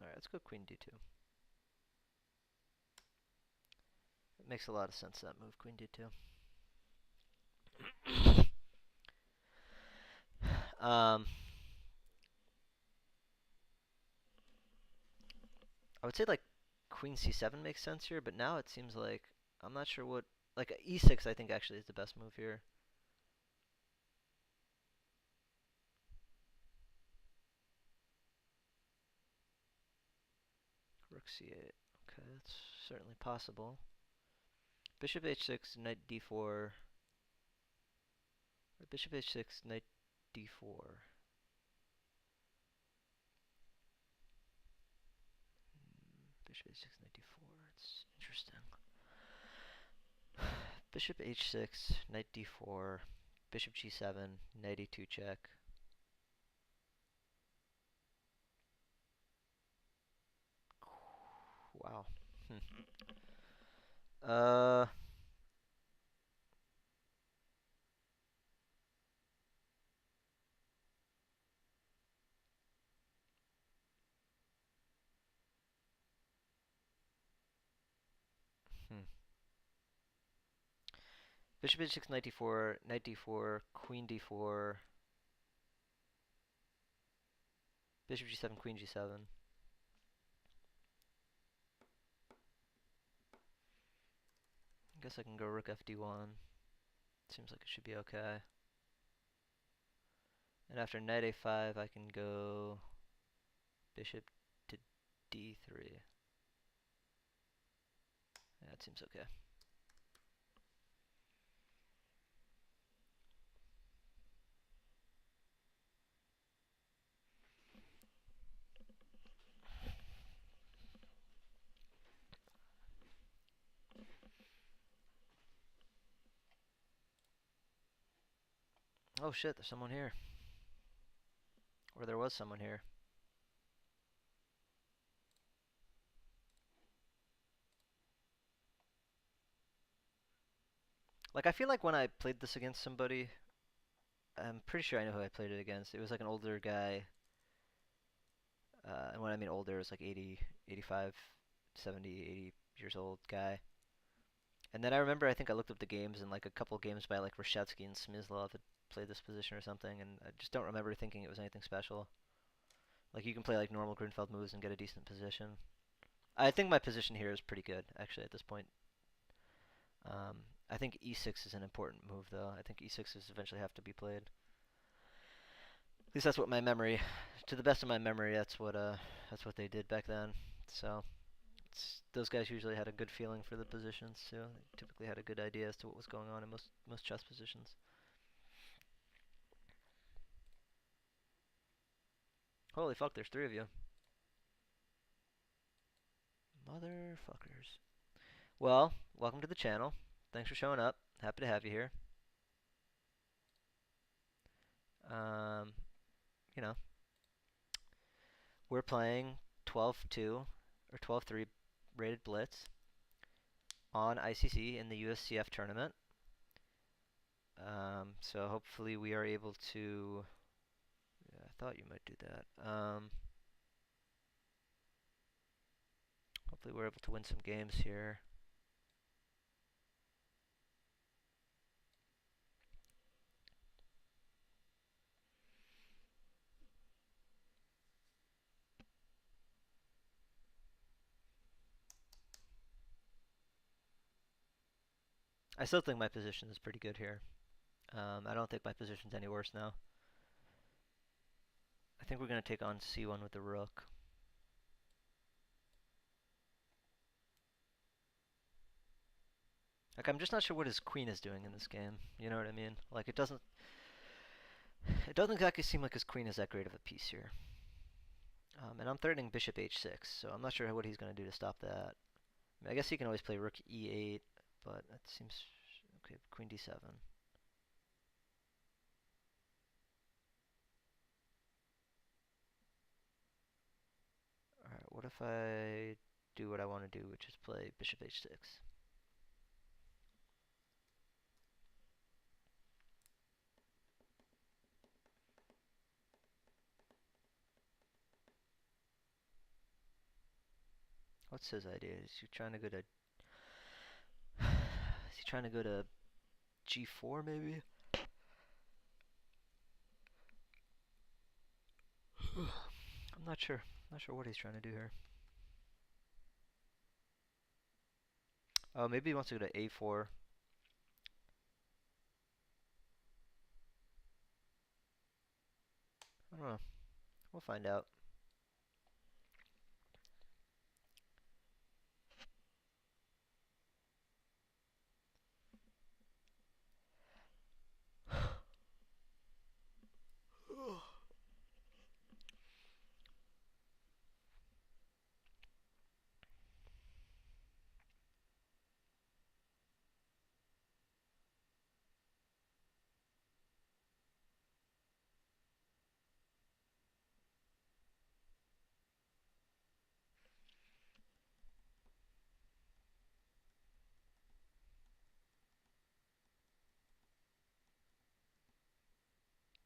Alright, let's go queen d2. It makes a lot of sense, that move, queen d2. I would say like queen c7 makes sense here, but now it seems like I'm not sure what, like e6 I think actually is the best move here. Rook c8. Okay, that's certainly possible. Bishop h6, knight d4. Or bishop h6, knight d4. Bishop h6, knight d4. It's interesting. Bishop h6, knight d4, bishop g7, knight e2 check. Wow. Uh, hmm. Bishop h6, knight d4, queen d4, bishop g7, queen g7. I guess I can go rook fd1. Seems like it should be okay. And after knight a5, I can go bishop to d3. Yeah, that seems okay. Oh shit, there's someone here. Or there was someone here. Like, I feel like when I played this against somebody, I'm pretty sure I know who I played it against. It was like an older guy. And when I mean older, it's like 80, 85, 70, 80 years old guy. And then I remember, I think I looked up the games, and like a couple games by like Reshevsky and Smyslov had played this position or something, and I just don't remember thinking it was anything special. Like, you can play like normal Grunfeld moves and get a decent position. I think my position here is pretty good, actually, at this point. I think e6 is an important move, though. I think e6s eventually have to be played. At least that's what my memory, to the best of my memory, that's what they did back then. So those guys usually had a good feeling for the positions too. They typically had a good idea as to what was going on in most chess positions. Holy fuck, there's three of you. Motherfuckers. Well, welcome to the channel. Thanks for showing up. Happy to have you here. Um, you know, we're playing 12-2 or 12-3 rated blitz on ICC in the USCF tournament. So hopefully we are able to. Yeah, I thought you might do that. Hopefully we're able to win some games here. I still think my position is pretty good here. I don't think my position's any worse now. I think we're going to take on c1 with the rook. Like, I'm just not sure what his queen is doing in this game. You know what I mean? Like, it doesn't exactly seem like his queen is that great of a piece here. And I'm threatening bishop h6, so I'm not sure what he's going to do to stop that. I mean, I guess he can always play rook e8, but that seems okay. Queen d7. All right, what if I do what I want to do, which is play bishop h6? What's his idea? Is he trying to go to? Is he trying to go to g4 maybe? I'm not sure. Not sure what he's trying to do here. Oh, maybe he wants to go to a4. I don't know. We'll find out.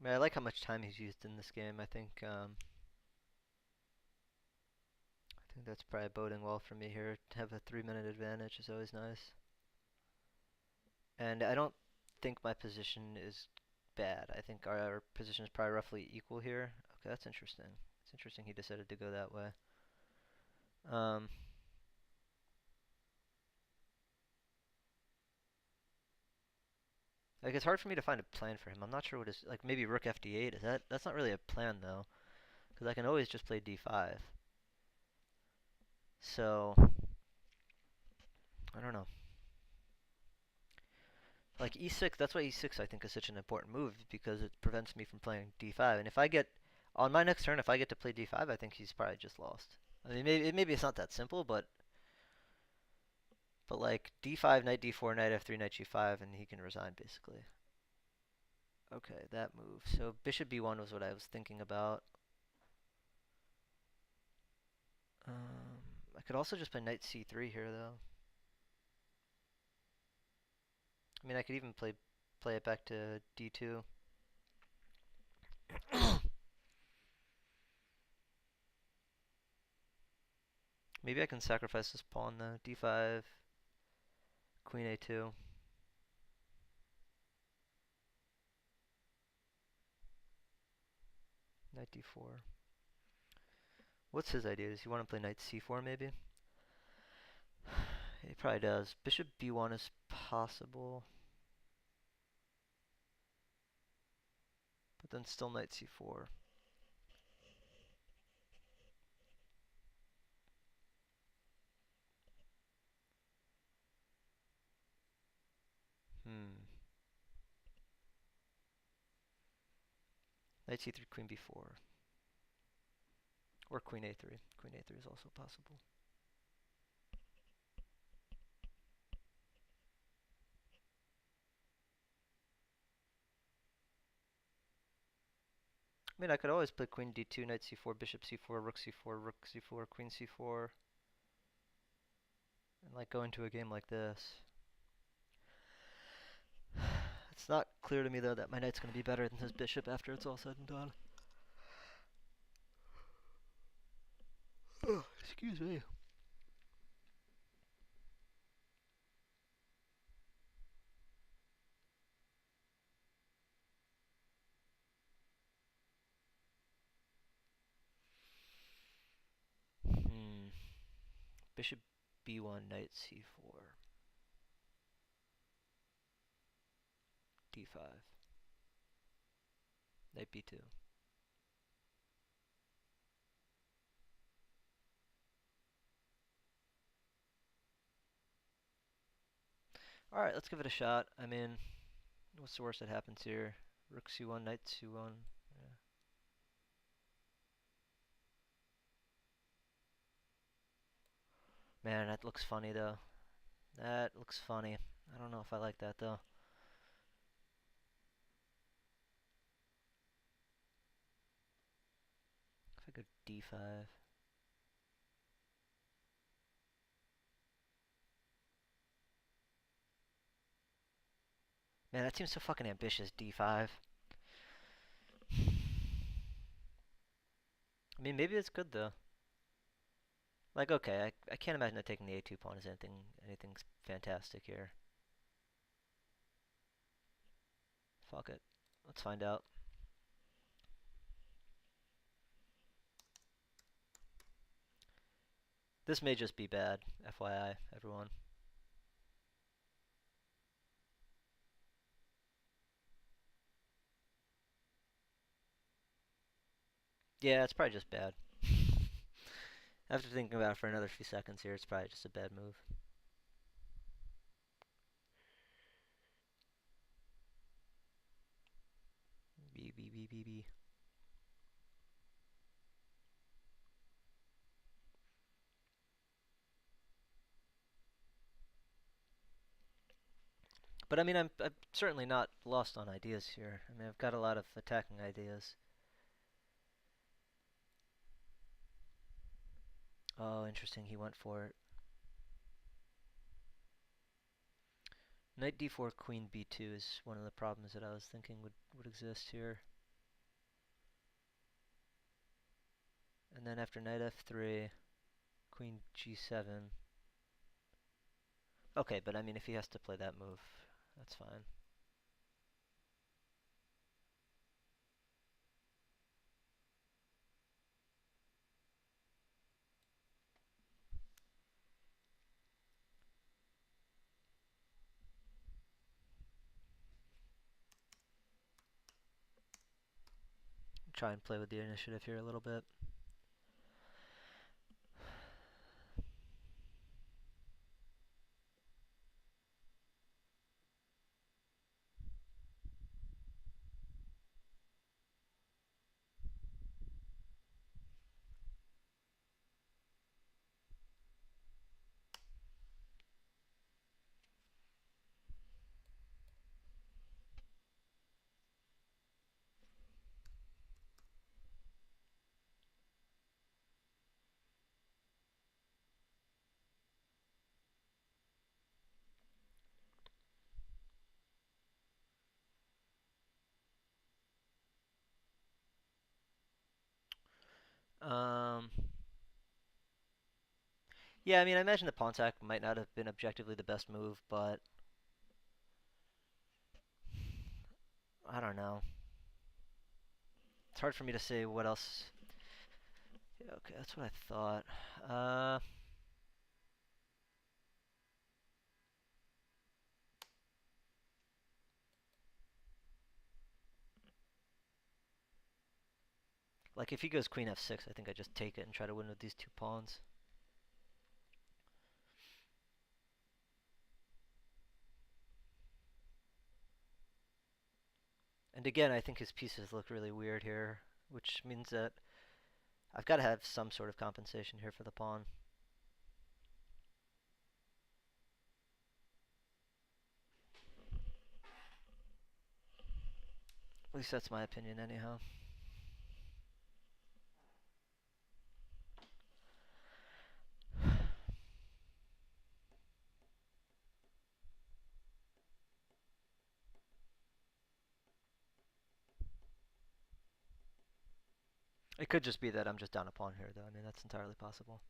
I mean, I like how much time he's used in this game. I think that's probably boding well for me here. To have a 3-minute advantage is always nice. And I don't think my position is bad. I think our position is probably roughly equal here. Okay, that's interesting. It's interesting he decided to go that way. Like, it's hard for me to find a plan for him. I'm not sure what his, like, maybe rook fd8. That's not really a plan though, because I can always just play d5. So I don't know. Like e6, that's why e6 I think is such an important move, because it prevents me from playing d5. And if I get, on my next turn, if I get to play d5, I think he's probably just lost. I mean, maybe it's not that simple, but like d5, knight d4, knight f3, knight g5, and he can resign basically. Okay, that move. So bishop b1 was what I was thinking about. I could also just play knight c3 here, though. I mean, I could even play it back to d2. Maybe I can sacrifice this pawn though. d5, queen a2. Knight d4. What's his idea? Does he want to play knight c4 maybe? He probably does. Bishop b1 is possible, but then still knight c4. Hmm. Knight c3, queen b4. Or queen a3. Queen a3 is also possible. I mean, I could always play queen d2, knight c4, bishop c4, rook c4, rook c4, queen c4, and like go into a game like this. It's not clear to me though that my knight's going to be better than his bishop after it's all said and done. Oh, excuse me. Hmm. Bishop b1, knight c4, d5, knight b2. All right, let's give it a shot. I mean, what's the worst that happens here? Rook c1, knight c1. Yeah. Man, that looks funny though. That looks funny. I don't know if I like that though. If I go d5. Man, that seems so fucking ambitious, d5. I mean, maybe it's good though. Like, okay, I can't imagine that taking the a2 pawn is anything fantastic here. Fuck it. Let's find out. This may just be bad, FYI, everyone. Yeah, it's probably just bad. After thinking about it for another few seconds here, it's probably just a bad move. B. But I mean, I'm certainly not lost on ideas here. I mean, I've got a lot of attacking ideas. Oh, interesting. He went for it. Knight d4, queen b2 is one of the problems that I was thinking would exist here. And then after knight f3, queen g7. Okay, but I mean, if he has to play that move, that's fine. Try and play with the initiative here a little bit. Um, yeah, I mean, I imagine the pawn sack might not have been objectively the best move, but I don't know. It's hard for me to say what else. Yeah, okay, that's what I thought. Like if he goes queen f6, I think I just take it and try to win with these two pawns. And again, I think his pieces look really weird here, which means that I've got to have some sort of compensation here for the pawn. At least that's my opinion anyhow. It could just be that I'm just down a pawn here, though. I mean, that's entirely possible.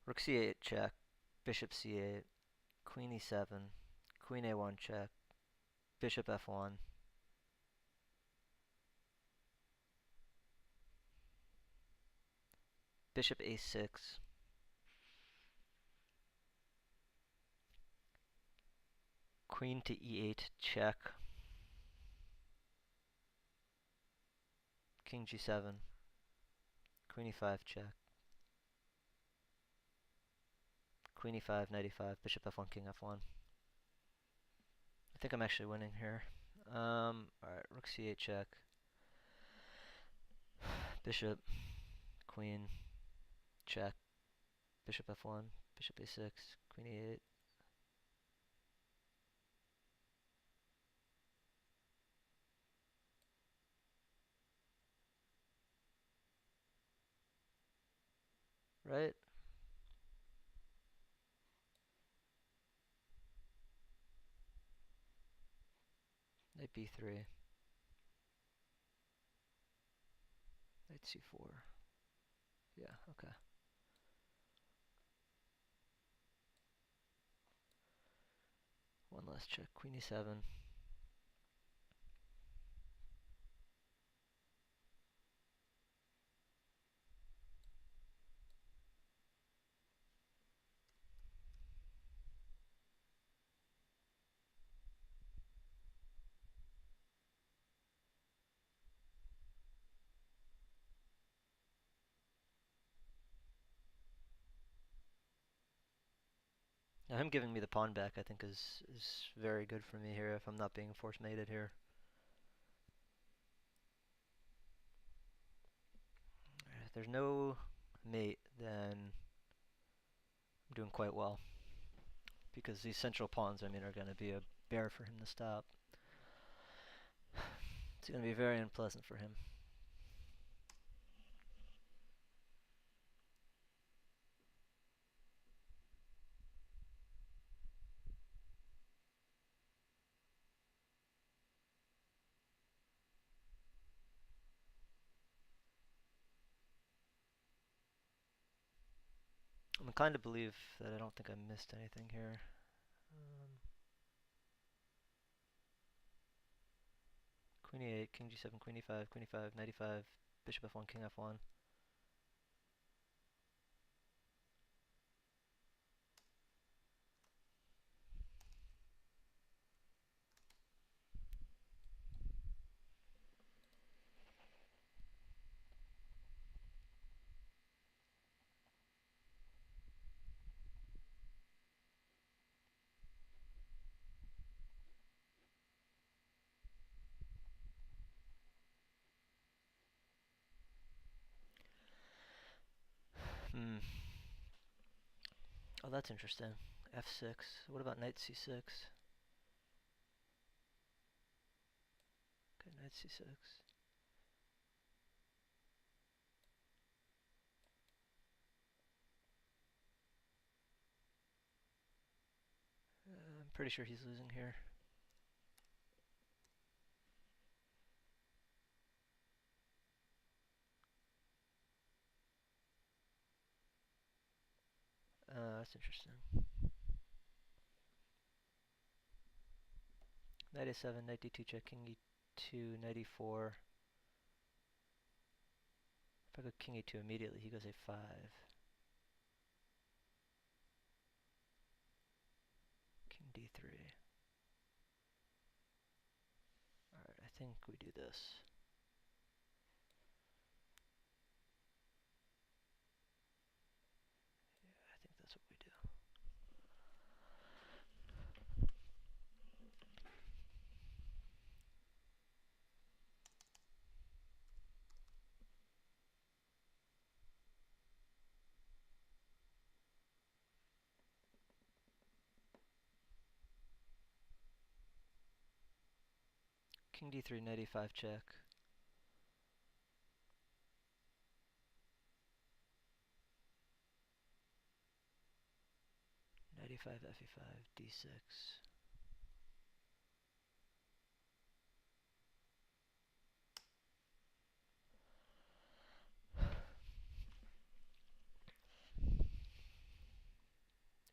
Rook c8 check, bishop c8, queen e7, queen a1 check, bishop f1. Bishop a6. Queen to e8 check. King g7. Queen e5 check. Queen e5, knight e5, bishop f1, king f1. I think I'm actually winning here. Alright, rook c8 check. Bishop, queen, check. Bishop f1, bishop a6, queen e8. Right? Knight b3. Knight c4. Yeah, okay. One last check. Queen e7. Now him giving me the pawn back, I think, is very good for me here if I'm not being force mated here. If there's no mate, then I'm doing quite well. Because these central pawns, I mean, are going to be a bear for him to stop. It's going to be very unpleasant for him. I'm inclined to believe that I don't think I missed anything here. Queen e8, king g7, queen e5, queen e5, knight e5, bishop f1, king f1. Oh, that's interesting. f6. What about knight c6? Okay, knight c6. I'm pretty sure he's losing here. That's interesting. Knight a7, knight d2 check, king e2, knight e4. If I go king e2 immediately, he goes a5. think we do this. Yeah, I think that's what we do. King d3, knight e5 check. Knight e5, fe5, d6.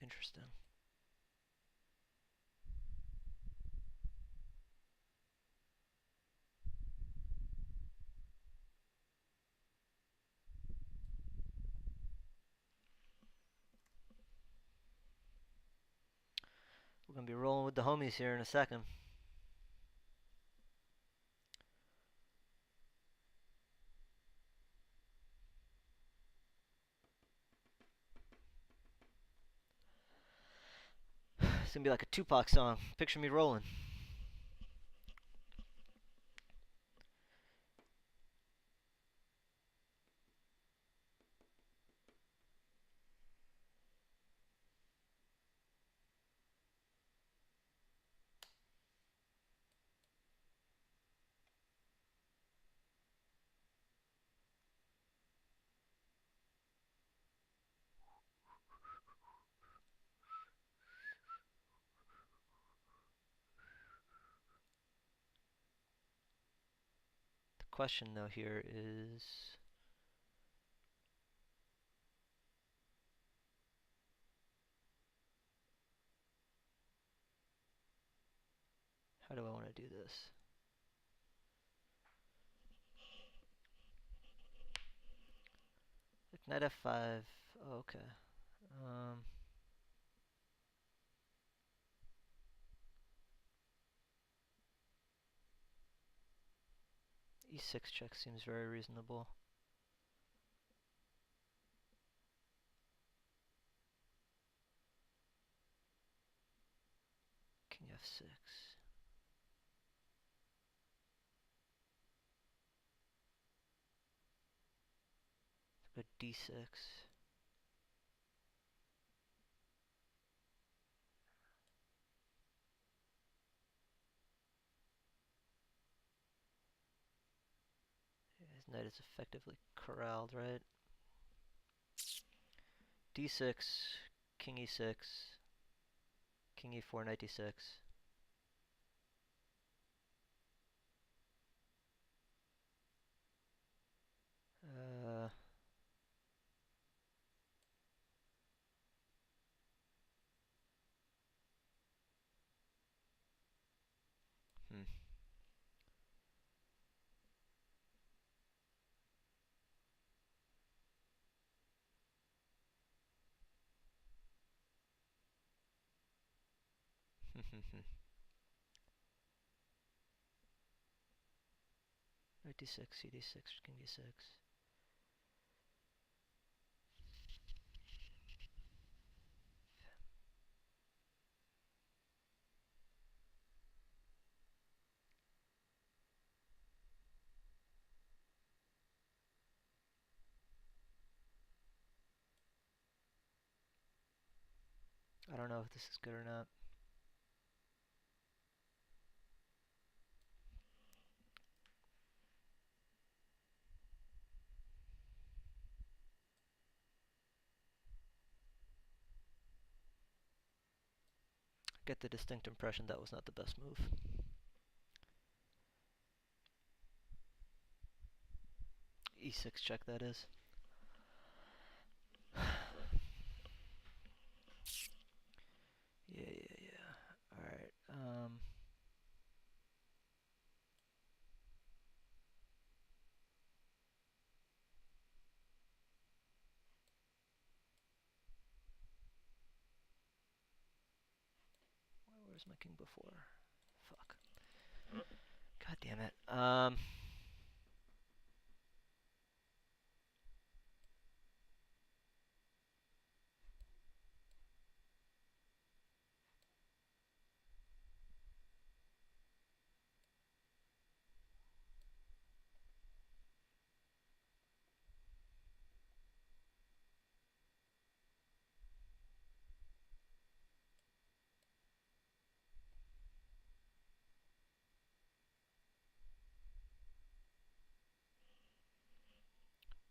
Interesting. We're going to be rolling with the homies here in a second. It's going to be like a Tupac song. Picture me rolling. The question, though, here is... how do I want to do this? Like knight f5. Oh, okay. E6 check seems very reasonable. King f6. Go d6. His knight is effectively corralled, right? d6, king e6, king e4, knight d6. Uh, hmm. Knight d6, cd6, king d6. I don't know if this is good or not. I get the distinct impression that was not the best move. E6 check, that is. Yeah. Alright, where's my king before? Fuck. God God damn it.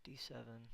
D7.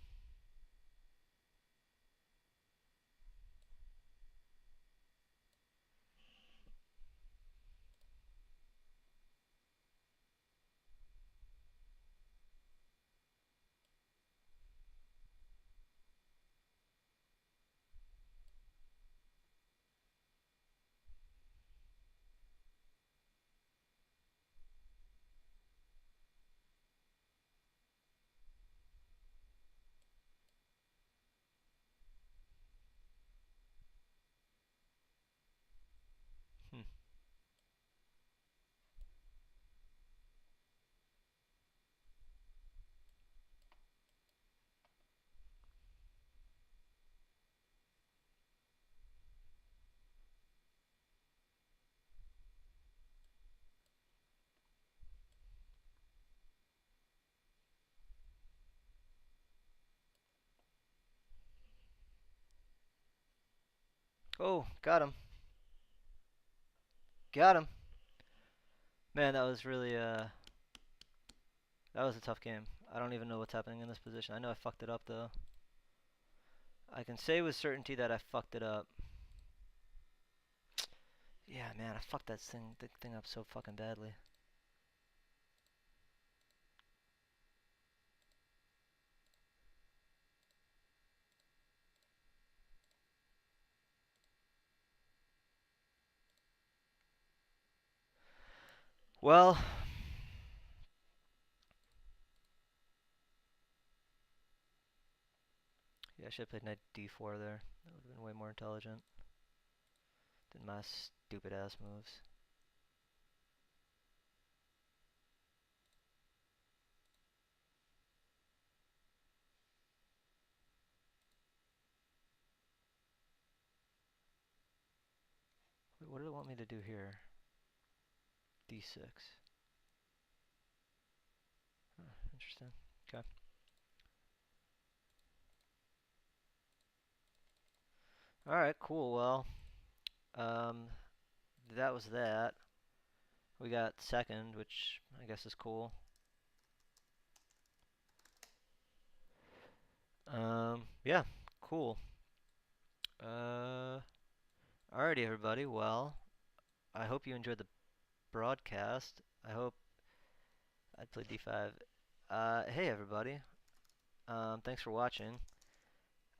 Hmm. Oh, got him. Got him. Man, that was really that was a tough game. I don't even know what's happening in this position. I know I fucked it up though. I can say with certainty that I fucked it up. Yeah, man, I fucked that thing up so fucking badly. Well, yeah, I should have played knight d4 there. That would have been way more intelligent than my stupid ass moves. Wait, what did it want me to do here? D6. Huh, interesting. Okay. All right, cool. Well, um, that was that. We got second, which I guess is cool. Yeah, cool. Uh, alrighty, everybody. Well, I hope you enjoyed the broadcast. I hope I played D5. Hey everybody. Thanks for watching.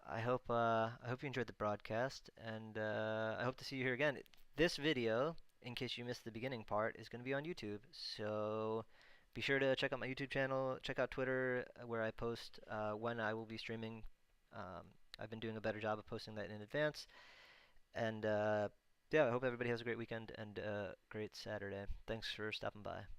I hope you enjoyed the broadcast, and I hope to see you here again. This video, in case you missed the beginning part, is going to be on YouTube. So be sure to check out my YouTube channel. Check out Twitter, where I post when I will be streaming. Um, I've been doing a better job of posting that in advance. And yeah, I hope everybody has a great weekend and a great Saturday. Thanks for stopping by.